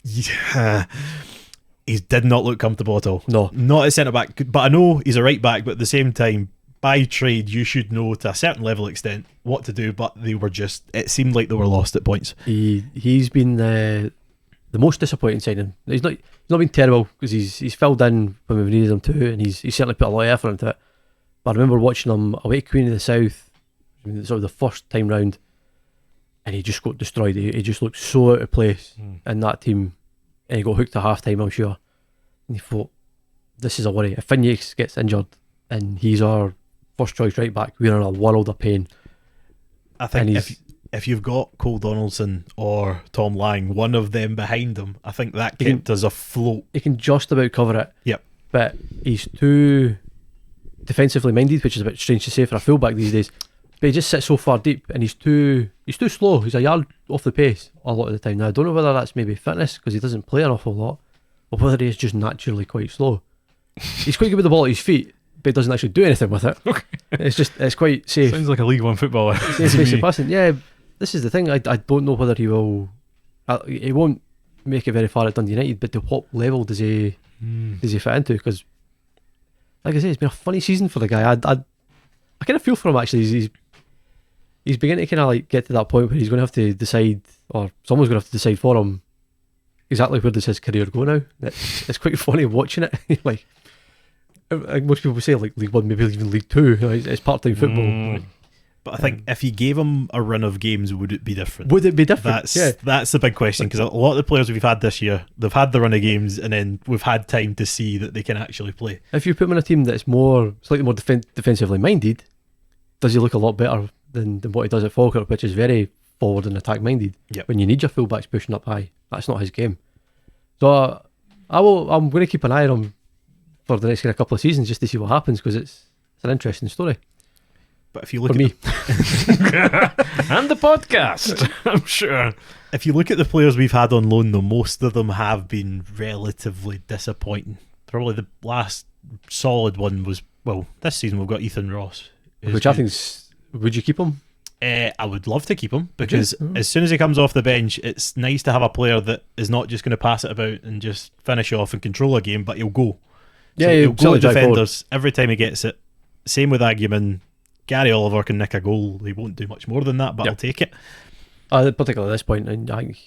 he did not look comfortable at all. No. Not at centre back. But I know he's a right back, but at the same time, by trade, you should know to a certain level extent what to do, but they were just, it seemed like they were lost at points. He's been the most disappointing signing. He's not been terrible because he's filled in when we needed him to, and he's certainly put a lot of effort into it. But I remember watching him away at Queen of the South, sort of the first time round, and he just got destroyed. He just looked so out of place in that team, and he got hooked at half time, I'm sure. And he thought, this is a worry. If Phineas gets injured and he's our first choice right back, we're in a world of pain. I think if you've got Cole Donaldson or Tom Lang, one of them behind him, I think that kept us afloat. He can just about cover it. Yep. But he's too defensively minded, which is a bit strange to say for a fullback these days. But he just sits so far deep, and he's too slow. He's a yard off the pace a lot of the time. Now I don't know whether that's maybe fitness because he doesn't play an awful lot, or whether he's just naturally quite slow. He's quite good with the ball at his feet, but he doesn't actually do anything with it. Okay. It's quite safe. Sounds like a League One footballer. Safe pace of passing. Yeah, this is the thing. I don't know whether he will. He won't make it very far at Dundee United, but to what level does he fit into? Because, like I say, it's been a funny season for the guy. I kind of feel for him actually. He's beginning to kind of like get to that point where he's going to have to decide, or someone's going to have to decide for him exactly where does his career go now. It's quite funny watching it. Like most people say, like League One, maybe even League Two. It's part-time football. But I think if you gave him a run of games, would it be different? Would it be different? That's the big question, because a lot of the players we've had this year, they've had the run of games and then we've had time to see that they can actually play. If you put him in a team that's slightly more defensively minded, does he look a lot better than what he does at Falkirk, which is very forward and attack minded? Yep. When you need your fullbacks pushing up high, that's not his game. So I'm going to keep an eye on him for the next couple of seasons just to see what happens, because it's an interesting story. But if you look for me and the podcast, I'm sure. If you look at the players we've had on loan, though, most of them have been relatively disappointing. Probably the last solid one was, well, this season we've got Ethan Ross, which I think would you keep him? I would love to keep him, because as soon as he comes off the bench, it's nice to have a player that is not just going to pass it about and just finish off and control a game, but he'll go. Yeah, so he'll go to defenders forward every time he gets it. Same with Agyeman. Gary Oliver can nick a goal. He won't do much more than that, but I'll take it. Particularly at this point, and I think,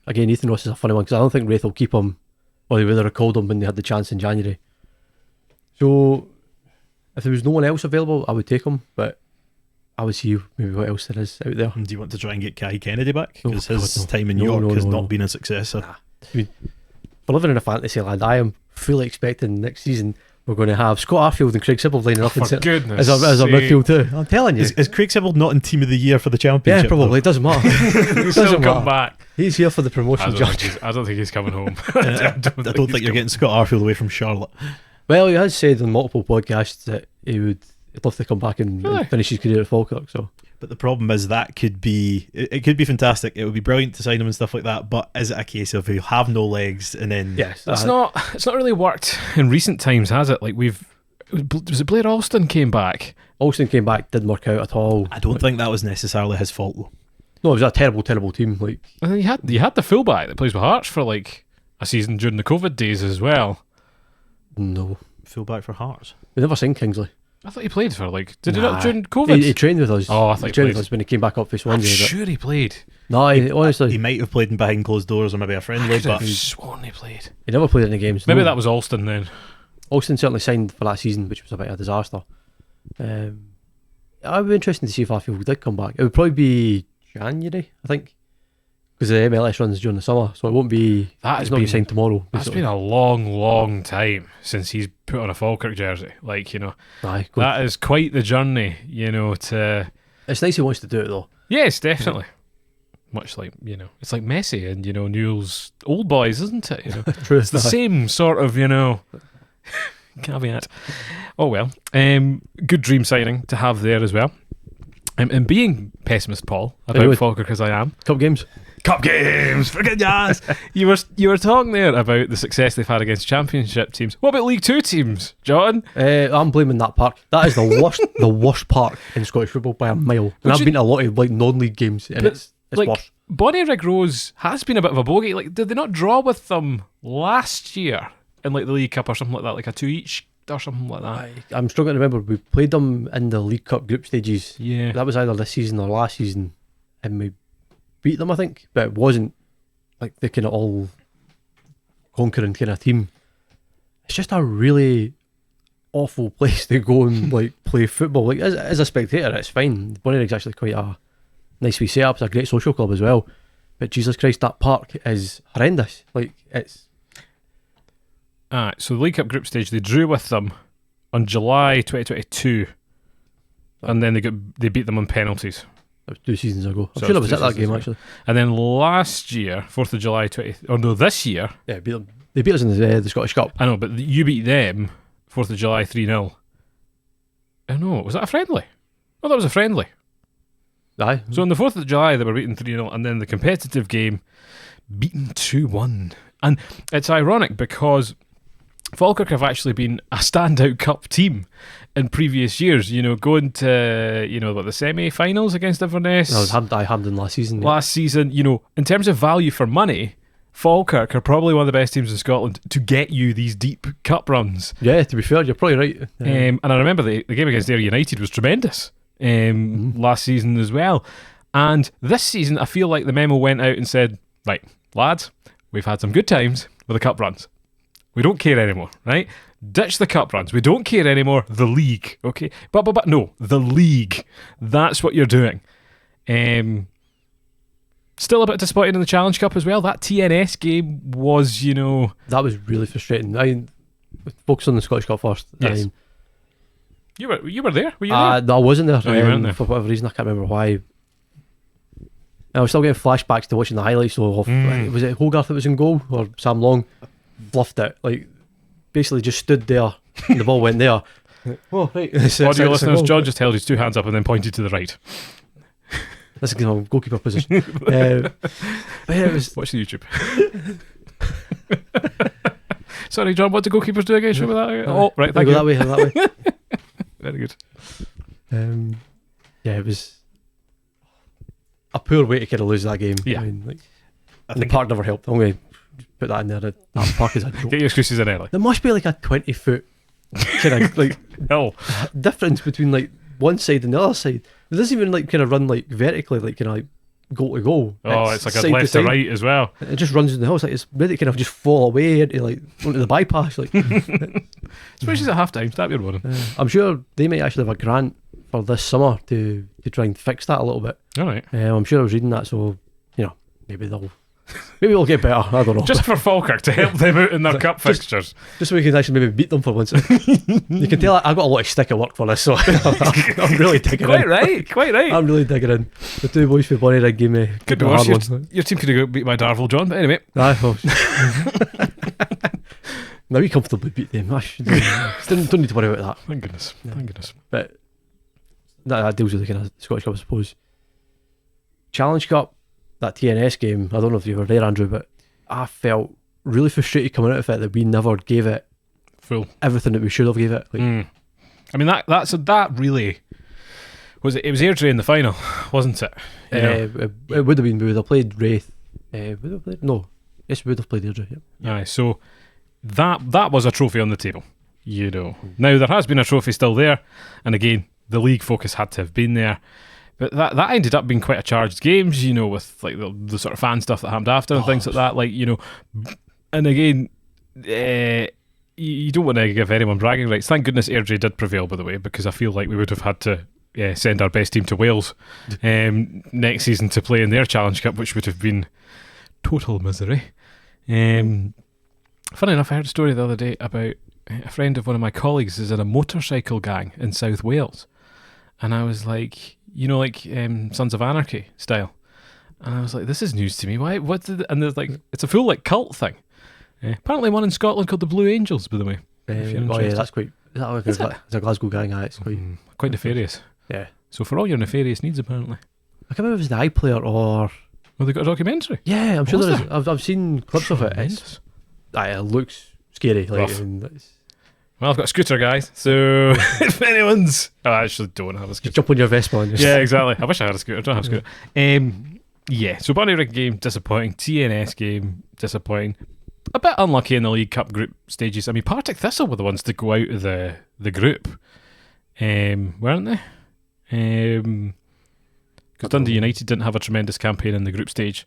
again, Ethan Ross is a funny one, because I don't think Wraith will keep him, or they would have recalled him when they had the chance in January. So if there was no one else available, I would take him, but I would see maybe what else there is out there. Do you want to try and get Kai Kennedy back? Because his no. time in York has not been a success. Nah. I mean, we're living in a fantasy land. I am fully expecting next season we're going to have Scott Arfield and Craig Sibbald lining up as our midfield too. I'm telling you. Is Craig Sibbald not in Team of the Year for the Championship? Yeah, probably. Though? It doesn't matter. He'll still come back. He's here for the promotion judge. I don't think he's coming home. I don't think you're getting Scott Arfield away from Charlotte. Well, he has said on multiple podcasts that he'd love to come back and finish his career at Falkirk. So, but the problem is that could be fantastic. It would be brilliant to sign him and stuff like that. But is it a case of he'll have no legs and then? Yes, it's not really worked in recent times, has it? Like was it Blair Alston came back? Alston came back, didn't work out at all. I don't think that was necessarily his fault though. No, it was a terrible team. Like, and then you had the fullback that plays with Hearts for like a season during the COVID days as well. No, fullback for Hearts. We've never seen Kingsley. I thought he played for did he not during COVID? He trained with us. Oh, I thought he trained with us when he came back up for Swansea. I'm sure he played. No, honestly, he might have played in behind closed doors or maybe a friendly. But I've sworn he played. He never played any games. Maybe that was Alston then. Alston certainly signed for that season, which was a bit of a disaster. It would be interesting to see if Arfield did come back. It would probably be January, I think, because the MLS runs during the summer, so it won't be. It's not signed tomorrow. That's been a long time since he's put on a Falkirk jersey. Like, that is quite the journey. To. It's nice he wants to do it though. Yes, definitely. Much like it's like Messi and Newell's old boys, isn't it? True. It's the same sort of caveat. Oh well, good dream signing to have there as well. And being pessimist, Paul, about Falkirk as I am, Cup games. Cup games, forget yes. You were talking there about the success they've had against Championship teams. What about League Two teams, John? I'm blaming that park. That is the worst, the worst park in Scottish football by a mile. And I've been to a lot of like non-league games, and it's like, worse. Bonnyrigg Rose has been a bit of a bogey. Like, did they not draw with them last year in like the League Cup or something like that, like a 2 each or something like that? I'm struggling to remember. We played them in the League Cup group stages. Yeah, that was either this season or last season, and we beat them, I think. But it wasn't like the kind of all conquering kind of team. It's just a really awful place to go and like play football. Like as a spectator, it's fine. Bonnyrig's actually quite a nice wee setup. It's a great social club as well. But Jesus Christ, that park is horrendous. Like it's. So the League Cup group stage, they drew with them on July 2022, and then they beat them on penalties. That was 2 seasons ago. I'm So sure I it's was at 2 that seasons game ago. actually. And then last year, 4th of July this year. Yeah, beat them. They beat us in the Scottish Cup. I know, but you beat them 4th of July 3-0. Oh no, was that a friendly? Oh, that was a friendly. Aye. So on the 4th of July, they were beaten 3-0, and then the competitive game, beaten 2-1. And it's ironic because Falkirk have actually been a standout cup team in previous years, you know, going to, you know, the semi-finals against Inverness. That was Hampden last season. Yeah. Last season, you know, in terms of value for money, Falkirk are probably one of the best teams in Scotland to get you these deep cup runs. Yeah, to be fair, you're probably right. And I remember the game against Ayr United was tremendous last season as well. And this season, I feel like the memo went out and said, right, lads, we've had some good times with the cup runs. We don't care anymore, right? Ditch the cup runs. We don't care anymore. The league, okay? But no, the league. That's what you're doing. Still a bit disappointed in the Challenge Cup as well. That TNS game was, you know... That was really frustrating. I focus on the Scottish Cup first. Yes. You were there? Were you there? No, I wasn't there. Oh, you weren't there. For whatever reason, I can't remember why. I was still getting flashbacks to watching the highlights. So was it Hogarth that was in goal, or Sam Long fluffed it? Like basically just stood there and the ball went there. Oh, right. Audio listeners, John just held his 2 hands up and then pointed to the right. This is my goalkeeper position. But yeah, it was. Watch the YouTube. Sorry, John, what do goalkeepers do again? Show me that. Oh, right, thank you. That way. Very good. Yeah, it was a poor way to kind of lose that game. Yeah. I mean, like, the park never helped. I'm going to put that in there. That park is a joke. Get your excuses in early. There must be like a 20-foot kind of like difference between like one side and the other side. It doesn't even like kind of run like vertically, like kind of like goal to goal. Oh, it's like a side left to side. right as well. It just runs in the hill. It's like it's ready to kind of just fall away into like onto the bypass. Like, Especially at half time. Stop your warning. I'm sure they might actually have a grant for this summer to try and fix that a little bit. All right. I'm sure I was reading that, so you know maybe they'll get better. I don't know. Just for Falkirk to help them out in their cup fixtures. Just so we can actually maybe beat them for once. You can tell I got a lot of stick at work for this, so I'm really digging in. Quite right. I'm really digging in. The 2 boys for Bonnyrigg gave me Could be a worse. hard one. Your team could have beat my Darvel, John, but anyway. Aye, well. Now we comfortably beat them. Don't need to worry about that. Thank goodness. Yeah. Thank goodness. But that deals with the kind of Scottish Cup, I suppose. Challenge Cup, that TNS game, I don't know if you were there, Andrew, but I felt really frustrated coming out of it that we never gave it Full. everything that we should have gave it. Like, I mean, that really... Was it was Airdrie in the final, wasn't it? You know? it would have been, we would have played Wraith. Would have played? No. Yes, we would have played Airdrie. Yep. Aye, so that was a trophy on the table, you know. Now there has been a trophy still there, and again the league focus had to have been there, but that ended up being quite a charged games, you know, with like the sort of fan stuff that happened after and things like that, like, you know. And again, you don't want to give anyone bragging rights. Thank goodness Airdrie did prevail, by the way, because I feel like we would have had to send our best team to Wales next season to play in their Challenge Cup, which would have been total misery. Funny enough, I heard a story the other day about a friend of one of my colleagues is in a motorcycle gang in South Wales, and I was like, you know, like Sons of Anarchy style, and I was like, this is news to me. Why? And there's like, it's a full like cult thing. Apparently, one in Scotland called the Blue Angels, by the way. That's quite. Is that it's a Glasgow gang? It's quite nefarious. Yeah. So for all your nefarious needs, apparently. I can't remember if it was the iPlayer or Well, they got a documentary. Yeah, I'm sure Was there is. I've seen clips of it. Tremendous. It looks scary. Like, Rough. and it's, Well, I've got a scooter, guys. So if anyone's, I actually don't have a scooter. just jump on your Vespa and just Yeah, exactly. I wish I had a scooter. I don't have a scooter. Yeah. So Bunnyrig game disappointing. TNS game disappointing. A bit unlucky in the League Cup group stages. I mean, Partick Thistle were the ones to go out of the group, weren't they? Because Dundee United didn't have a tremendous campaign in the group stage,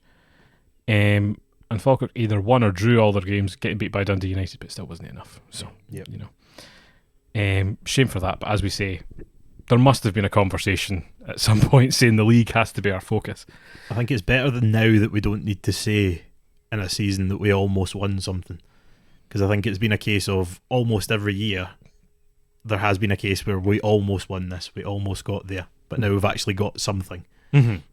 and Falkirk either won or drew all their games, getting beat by Dundee United, but it still wasn't enough. So, Yep. you know, shame for that. But as we say, there must have been a conversation at some point saying the league has to be our focus. I think it's better than now that we don't need to say in a season that we almost won something, because I think it's been a case of almost every year there has been a case where we almost won this, we almost got there, but now we've actually got something.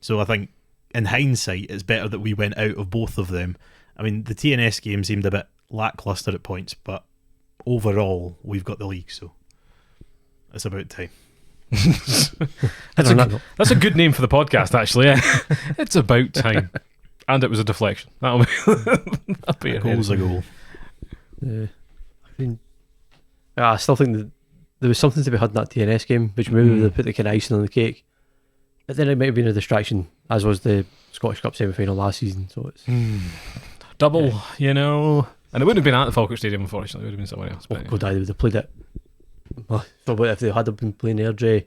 So I think in hindsight it's better that we went out of both of them. I mean, the TNS game seemed a bit lacklustre at points, but overall we've got the league, so it's about time. That's a good name for the podcast, actually. Yeah. It's about time. And it was a deflection. That'll be A goal's a goal. I mean, I still think that there was something to be had in that TNS game, which maybe they put the kind of icing on the cake. But then it might have been a distraction, as was the Scottish Cup semi-final last season. So it's double, you know. And it wouldn't have been at the Falkirk Stadium, unfortunately. It would have been somewhere else. But God, they would have played it. So, but if they had been playing Airdrie,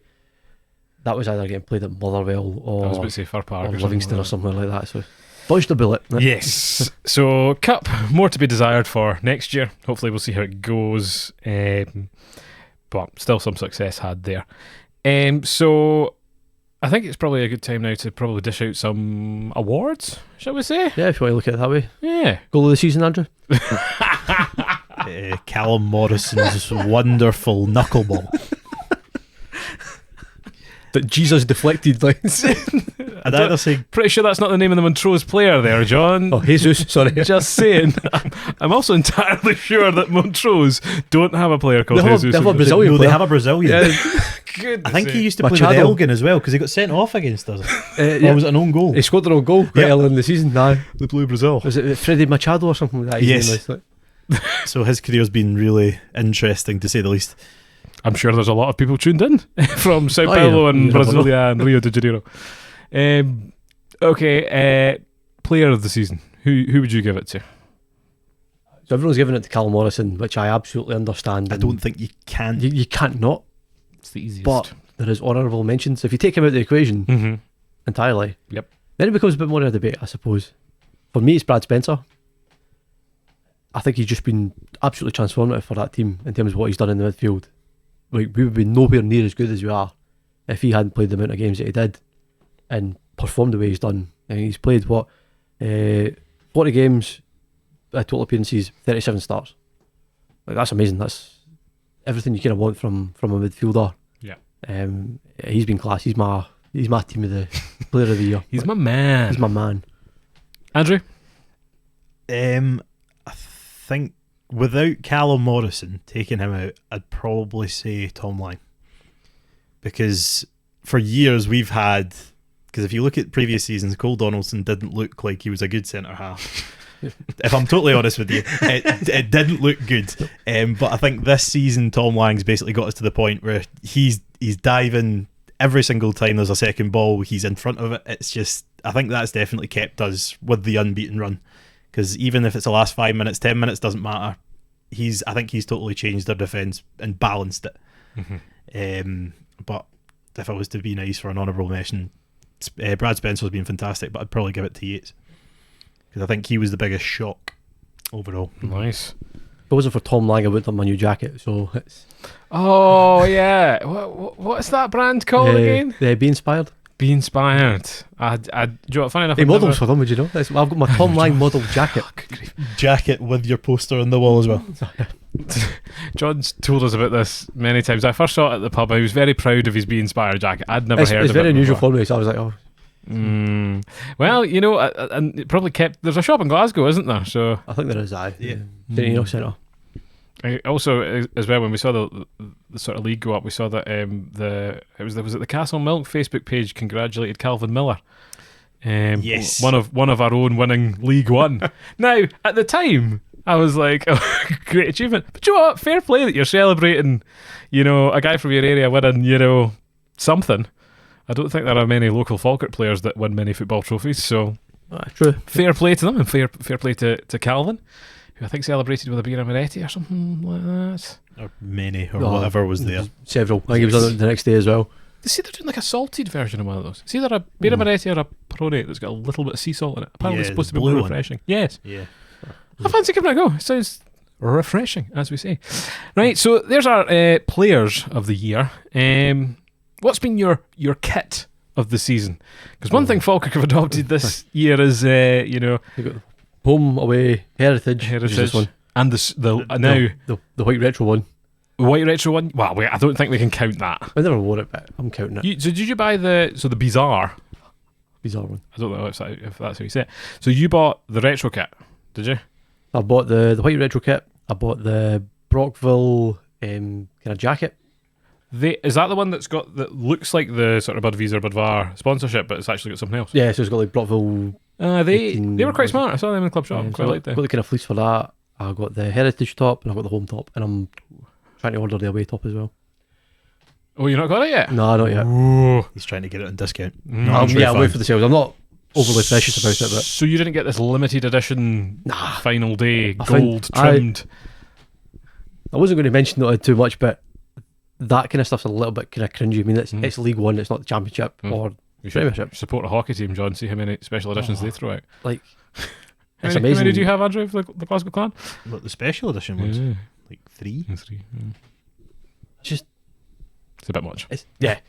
that was either getting played at Motherwell I was about or, to say Fir Park or or Livingston or something somewhere like that. So dodged a bullet. Yes. So Cup, more to be desired for next year. Hopefully we'll see how it goes. But still some success had there. So I think it's probably a good time now to probably dish out some awards, shall we say? Yeah, if you want to look at it that way. Yeah. Goal of the season, Andrew. Callum Morrison's wonderful knuckleball. That Jesus deflected lines. I'd either say Pretty sure that's not the name of the Montrose player there, John. Oh, Jesus, sorry. Just saying. I'm also entirely sure that Montrose don't have a player called They have Jesus. a Brazilian no, they player. have a Brazilian. Goodness I think he sake. used to play Machado. with Elgin as well, because he got sent off against us. Yeah. Or was it an own goal? He scored their own goal quite Yep. early in the season. Nah. The Blue Brazil. Was it Freddie Machado or something like that? his Yes. name was? Like, So his career's been really interesting, to say the least. I'm sure there's a lot of people tuned in from Sao Oh, Paulo yeah. and You never know. Brasilia and Rio de Janeiro. Okay, player of the season. Who would you give it to? so everyone's giving it to Callum Morrison, which I absolutely understand. I and don't think you can. you can't not, It's the easiest. but there is honourable mentions. If you take him out of the equation Mm-hmm. entirely, Yep. then it becomes a bit more of a debate, I suppose. For me, it's Brad Spencer. I think he's just been absolutely transformative for that team in terms of what he's done in the midfield. Like, we would be nowhere near as good as we are if he hadn't played the amount of games that he did and performed the way he's done. I mean, he's played 40 games, total appearances, 37 starts. Like, that's amazing. That's everything you kind of want from a midfielder. Yeah. He's been class. He's my team of the player of the year. He's my man. He's my man. Andrew? I think without Callum Morrison taking him out, I'd probably say Tom Lang. Because for years we've had, because if you look at previous seasons, Cole Donaldson didn't look like he was a good centre half. If I'm totally honest with you, it didn't look good. But I think this season Tom Lang's basically got us to the point where he's diving every single time there's a second ball, he's in front of it. It's just, I think that's definitely kept us with the unbeaten run. Because even if it's the last 5 minutes, 10 minutes, doesn't matter. I think he's totally changed our defence and balanced it. Mm-hmm. But if I was to be nice for an honourable mention, Brad Spencer's been fantastic, but I'd probably give it to Yates. Because I think he was the biggest shock overall. Nice. If it wasn't for Tom Lang, I wouldn't have my new jacket. So it's Oh, yeah. What's that brand called again? Be Inspired. Be Inspired. Do you know what, funny enough, He I've never- models for them, would you know? I've got my Tom Lang model jacket. Jacket with your poster on the wall as well. John's told us about this many times. I first saw it at the pub. I was very proud of his Be Inspired jacket. I'd never heard It's of very it unusual before. for me, so I was like, oh. Well, you know, and it probably kept. There's a shop in Glasgow, isn't there? So I think there is, aye. Yeah. Centre. also as well, when we saw the sort of league go up, we saw that was it the Castle Milk Facebook page congratulated Calvin Miller Yes. One of our own winning League One. Now, at the time, I was like, oh, great achievement. But you know what? Fair play that you're celebrating, a guy from your area winning, something. I don't think there are many local Falkirk players that win many football trophies, so True. fair play to them, and fair play to Calvin, who I think celebrated with a beer and Moretti or something like that. Or many, or whatever was there. Several. I think he was on it the next day as well. They say they're doing like a salted version of one of those. It's either a beer and Moretti or a Peroni that's got a little bit of sea salt in it. Apparently it's supposed to be more refreshing. Yes. Yeah. I fancy giving it a go. It sounds refreshing, as we say. Right, so there's our players of the year. What's been your kit of the season? Because one thing Falkirk have adopted this year is, You've got home, away, heritage. Which is this one. And the white retro one. white retro one. Well, wait, I don't think we can count that. I never wore it, but I'm counting it. So did you buy the bizarre one? I don't know if that's how you say it. So you bought the retro kit, did you? I bought the white retro kit. I bought the Brockville kind of jacket. Is that the one that looks like the sort of Budvar sponsorship, but it's actually got something else? Yeah, so it's got like Brockville. They were quite smart. I saw them in the club shop. Quite liked them. Got the kind of fleece for that. I got the heritage top and I've got the home top, and I'm trying to order the away top as well. Oh, you not got it yet? No, not yet. Ooh. He's trying to get it on discount. I'll wait for the sales. I'm not overly precious about it, but so you didn't get this limited edition final day I gold trimmed? I wasn't going to mention it too much, but that kind of stuff's a little bit kind of cringy. I mean, it's League One, it's not the Championship or Premiership. Support a hockey team, John. See how many special editions they throw out. Like, it's amazing. How many do you have, Andrew, for the Glasgow Clan? What, the special edition ones? Yeah. Like 3? 3. Yeah. It's a bit much. Yeah.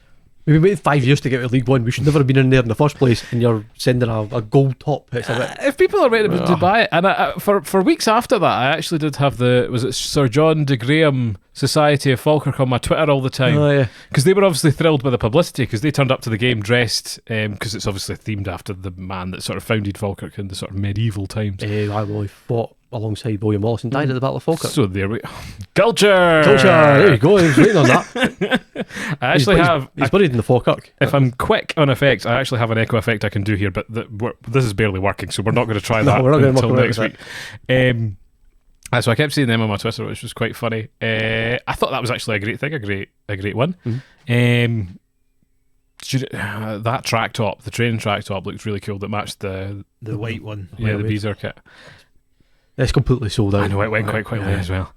We've waited 5 years to get to League One. We should never have been in there in the first place, and you're sending a gold top. It's a bit... If people are ready to buy it, and for weeks after that, I actually did have was it Sir John de Graham Society of Falkirk on my Twitter all the time. Oh, yeah. Because they were obviously thrilled by the publicity, because they turned up to the game dressed, because it's obviously themed after the man that sort of founded Falkirk in the sort of medieval times. He fought alongside William Wallace and died at the Battle of Falkirk. So there we Culture! There you go. I was waiting on that. I actually he's buried in the Falkirk. If I'm quick on effects, I actually have an echo effect I can do here, but this is barely working, so we're not going to try that until next week. So I kept seeing them on my Twitter, which was quite funny. I thought that was actually a great thing, a great one. Mm-hmm. That track top, the training track top, looked really cool. That matched the white one. Yeah, the Beezer kit. It's completely sold out. I know, it went quite quickly as well.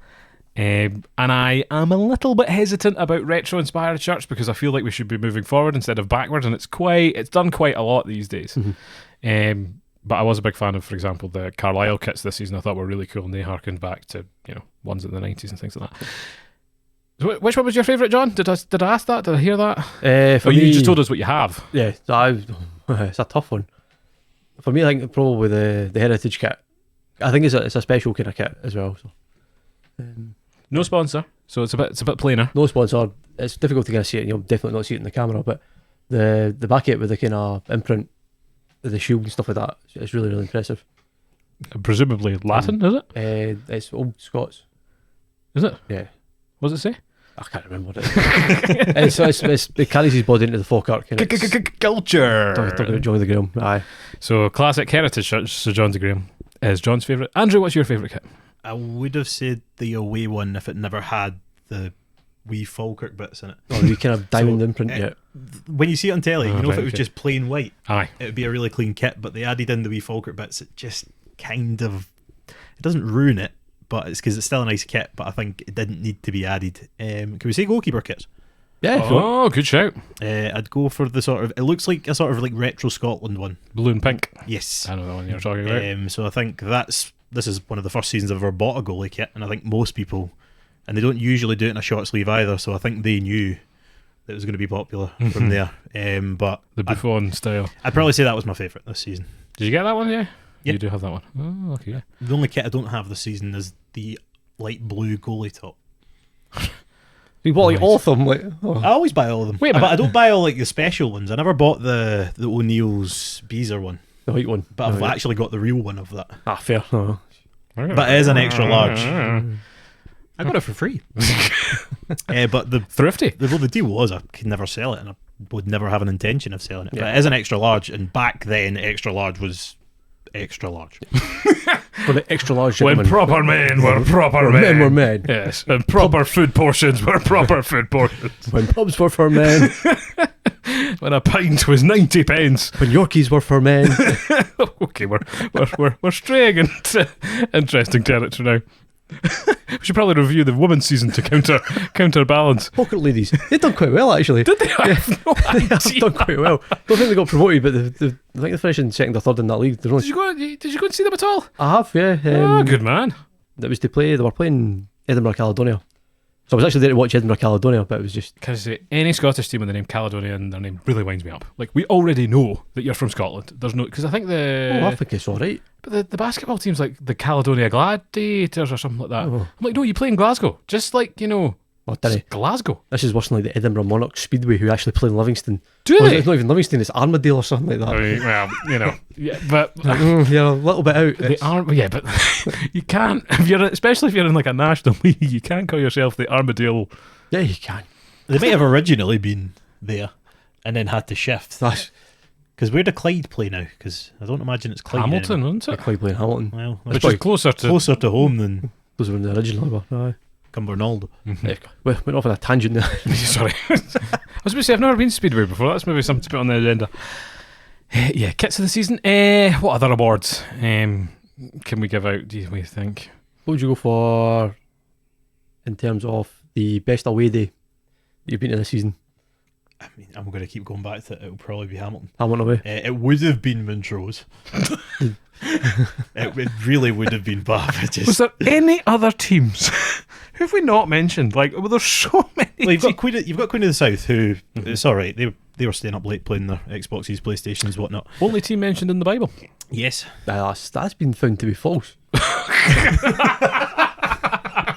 And I am a little bit hesitant about retro inspired shirts, because I feel like we should be moving forward instead of backwards, and it's done quite a lot these days. Mm-hmm. But I was a big fan of, for example, the Carlisle kits this season. I thought were really cool, and they harkened back to ones in the 90s and things like that. So which one was your favourite, John? Did I ask that? Did I hear that? You just told us what you have. Yeah, it's a tough one. For me, I think probably the heritage kit. I think it's a special kind of kit as well. So. No sponsor, so it's a bit plainer. No sponsor. It's difficult to kind of see it, and you'll definitely not see it in the camera. But the back of it with the kind of imprint, the shield and stuff like that, it's really, really impressive. Presumably Latin, is it? It's old Scots. Is it? Yeah. What does it say? I can't remember what it is. It carries his body into the Falkirk. Culture. Talking about John de Graham. Aye. So classic heritage shirts. So John de Graham is John's favourite. Andrew, what's your favourite kit? I would have said the away one if it never had the wee Falkirk bits in it. Oh, you kind of diamond imprint yet. When you see it on telly, if it was just plain white, aye, it would be a really clean kit, but they added in the wee Falkirk bits. It just kind of, it doesn't ruin it, but it's because it's still a nice kit, but I think it didn't need to be added. Can we say goalkeeper kits? Yeah. Oh, good shout. I'd go for the sort of, it looks like a sort of like retro Scotland one. Blue and pink. Yes. I know the one you're talking about. So I think this is one of the first seasons I've ever bought a goalie kit, and I think most people, and they don't usually do it in a short sleeve either, so I think they knew that it was going to be popular from there. But the Buffon style. I'd probably say that was my favourite this season. Did you get that one? Yeah. Yep. You do have that one. Oh, okay. Yeah. The only kit I don't have this season is the light blue goalie top. You bought like all of them. I always buy all of them. Wait, but I don't buy all like the special ones. I never bought the O'Neill's Beezer one. The white one. But I've actually got the real one of that. Fair. Oh. But it is an extra large. I got it for free. But thrifty. The deal was I could never sell it, and I would never have an intention of selling it. Yeah. But it is an extra large, and back then extra large was extra large. For the extra large When gentlemen. proper men were proper Men men. were men. Yes, and proper food portions were proper food portions. When pubs were for men. When a pint was 90 pence. When Yorkies were for men. Okay, we're straying into interesting territory now. We should probably review the women's season to counterbalance. Poker ladies. They've done quite well, actually. Did they? I have no They have idea. done quite well. Don't think they got promoted, but I think they're finishing second or third in that league. There's only, Did you go and see them at all? I have, yeah. Oh, good man. That was to play. They were playing Edinburgh Caledonia. So I was actually there to watch Edinburgh Caledonia, but it was just Can I say, any Scottish team with the name Caledonia and their name really winds me up. Like, we already know that you're from Scotland. There's no, because I think I think it's all right. but the basketball team's like the Caledonia Gladiators or something like that. Oh. I'm like, no, you play in Glasgow, just like Oh, did just Glasgow. This is worse than like the Edinburgh Monarch Speedway, who actually play in Livingston. Do Oh, they? it's not even Livingston; it's Armadale or something like that. I mean, well, yeah, but You're a little bit out. they aren't. Yeah, but you can't. Especially if you're in like a national league, you can't call yourself the Armadale. Yeah, you can. They might have originally been there and then had to shift. That's Because where do Clyde play now? Because I don't imagine it's Clyde Hamilton, anymore. isn't it? Clyde playing Hamilton. Well, Which that's is closer to. closer to home than Those were in the original. Aye. Cumbernauld. Yeah, we went off on a tangent there. Sorry. I was going to say, I've never been to Speedway before. That's maybe something to put on the agenda. Yeah, kits of the season. What other awards can we give out, do you think? What would you go for in terms of the best away day you've been to this season? I mean, I'm going to keep going back to it. It'll probably be Hamilton. Hamilton away. It would have been Montrose. it really would have been Bath. Was there any other teams? Who have we not mentioned? Like, well, there's so many. Well, you've got Queen of the South, who it's all right. They were staying up late playing their Xboxes, PlayStations, whatnot. Only team mentioned in the Bible. Yes, That's been found to be false.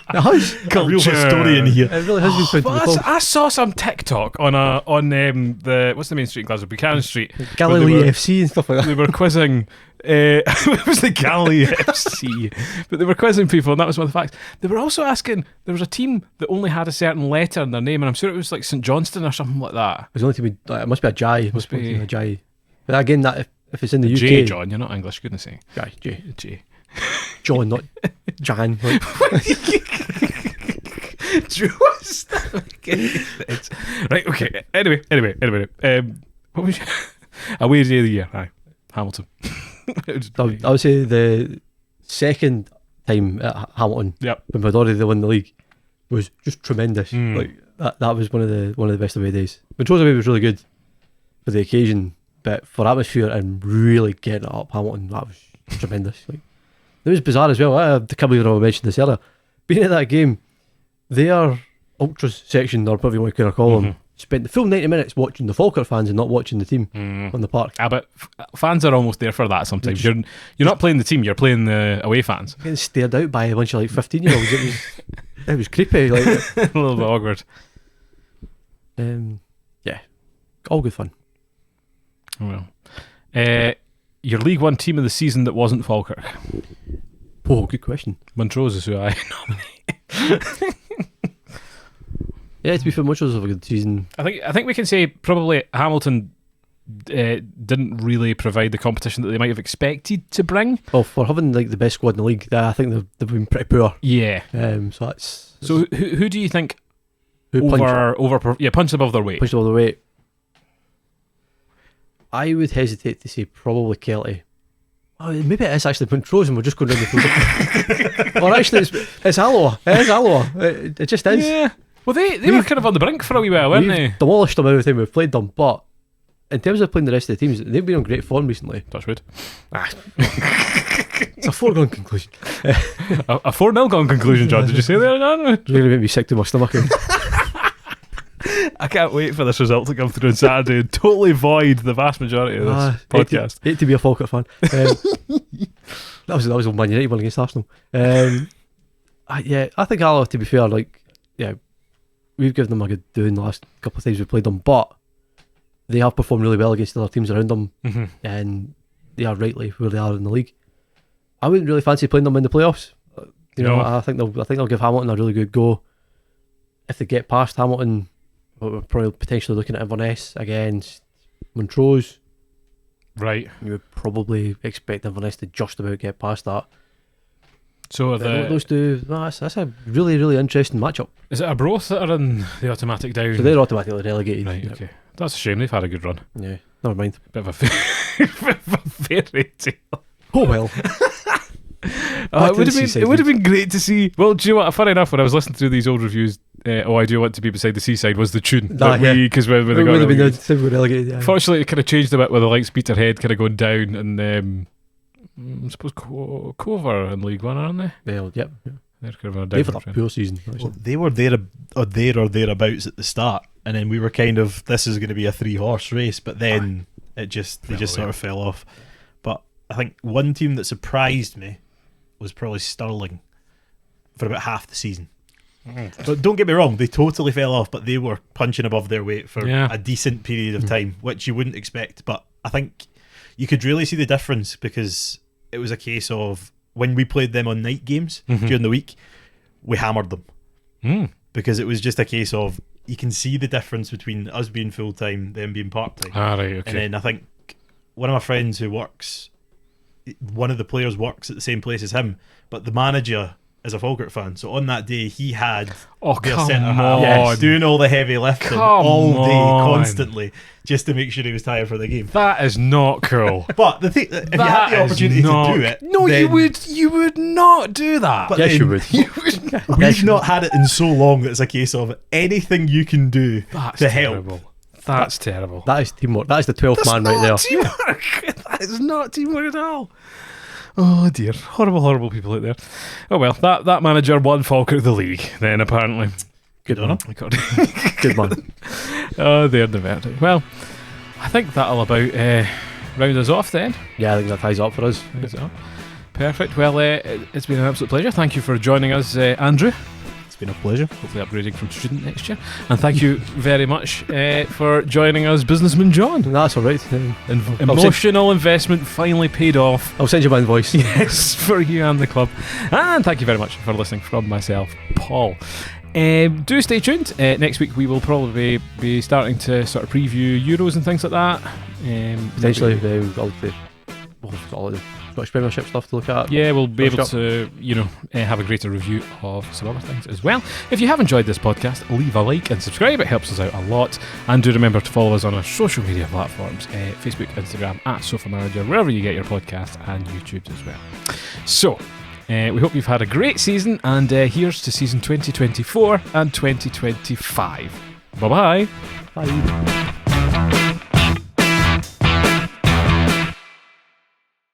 It has. a real historian here. It really has been found to be Well, false. I saw some TikTok on the what's the main street in Glasgow, Buchanan Street. Galilee where FC and stuff like that. they were quizzing. It was the Galilee FC, but they were quizzing people, and that was one of the facts. They were also asking. There was a team that only had a certain letter in their name, and I'm sure it was like St Johnston or something like that. It's only to be. It must be a Jai. It must be- be a Jai. But again, that if it's in the UK, J, John, you're not English, goodness sake. Jai, J. J. John, not Jan. Like, Right, okay. Anyway. What was away day of the year? Aye, Hamilton. I would say the second time at Hamilton, Yep. when we'd already won the league, was just tremendous. Mm. Like that was one of the best away days. Montrose away was really good for the occasion, but for atmosphere and really getting it up, Hamilton, that was tremendous. Like, it was bizarre as well. I can't believe I mentioned this earlier. Being at that game, their ultras section, or whatever you want to call them, spent the full 90 minutes watching the Falkirk fans and not watching the team on the park. But fans are almost there for that sometimes. You're not playing the team, you're playing the away fans. Getting stared out by a bunch of like 15-year-olds. It was creepy. Like, A little bit awkward. yeah, all good fun. Well, your League One team of the season that wasn't Falkirk. Oh, good question. Montrose is who I nominate. Yeah, to be fair, Montrose have a good season. I think we can say probably Hamilton didn't really provide the competition that they might have expected to bring. Well, for having like the best squad in the league, I think they've been pretty poor. Yeah. So that's So who do you think who punched above their weight? punched all the way. I would hesitate to say probably Kelty. Oh, maybe it is actually Montrose and we're just going down the field. Or actually, it's Alloa. It is Alloa. It just is. Yeah. Well, they were kind of on the brink for a wee while, weren't they? We've demolished them every time we've played them, but in terms of playing the rest of the teams, they've been on great form recently. Touch wood. It's a foregone conclusion. A 4-0 gone conclusion, John. Did you say that? No. It's really made me sick to my stomach. I can't wait for this result to come through on Saturday and totally void the vast majority of this podcast. Hate to be a Falkirk fan. That was old Man United one against Arsenal. I think Alloa, to be fair, we've given them a good doing the last couple of times we've played them, but they have performed really well against the other teams around them, and they are rightly where they are in the league. I wouldn't really fancy playing them in the playoffs. No. I think they'll give Hamilton a really good go. If they get past Hamilton, we're probably potentially looking at Inverness against Montrose. Right. You would probably expect Inverness to just about get past that. So are Those two, that's a really, really interesting matchup. is it Arbroath that are in the automatic down? So they're automatically relegated. Right, Yep. okay. That's a shame, they've had a good run. Yeah, never mind. Bit of a fairy tale. Oh well. It would have been great to see. Well, do you know what? Funny enough, when I was listening through these old reviews, I Do Want to Be Beside the Seaside was the tune. Because when they got would have been relegated. relegated. Yeah. Fortunately, it kind of changed a bit with the likes Peterhead kind of going down, and I suppose Cover in League One, aren't they? Well, yep. They're kind of on a They've had downward a trend. poor season. Well, they were there or thereabouts at the start, and then we were kind of, this is going to be a 3-horse race, but then they just sort of fell off. But I think one team that surprised me was probably Stirling for about half the season. But don't get me wrong, they totally fell off, but they were punching above their weight for a decent period of time, which you wouldn't expect. But I think you could really see the difference, because it was a case of when we played them on night games during the week, we hammered them. Because it was just a case of, you can see the difference between us being full-time, them being part-time. Right, okay. And then I think one of my friends one of the players works at the same place as him, but the manager is a Falkirk fan. So on that day, he had their centre half doing all the heavy lifting all day, constantly, just to make sure he was tired for the game. That is not cool. But the thing, if you had the opportunity to do it, no, then, you would not do that. But yes, then you would. We've not had it in so long that it's a case of anything you can do to terrible. help. That's terrible. That is teamwork. That is the 12th man right there. Teamwork. That is not teamwork at all. Oh dear, horrible people out there. Oh well, that manager won Falkirk the league then, apparently. Good on him. Good man. Oh, they're the verdict. Well, I think that'll about round us off then. Yeah, I think that ties up for us. Perfect. Well, it's been an absolute pleasure. Thank you for joining us, Andrew. It's been a pleasure. Hopefully upgrading from student next year. And thank you very much for joining us, businessman John. That's all right. Emotional investment finally paid off. I'll send you my invoice. Yes, for you and the club. And thank you very much for listening from myself, Paul. Do stay tuned. Next week we will probably be starting to sort of preview Euros and things like that. Potentially, we'll have all the Scottish Premiership stuff to look at. Yeah, we'll be able to, have a greater review of some other things as well. If you have enjoyed this podcast, leave a like and subscribe. It helps us out a lot. And do remember to follow us on our social media platforms, Facebook, Instagram, @Sofamanager, wherever you get your podcasts, and YouTube as well. So, we hope you've had a great season, and here's to season 2024 and 2025. Bye-bye. Bye.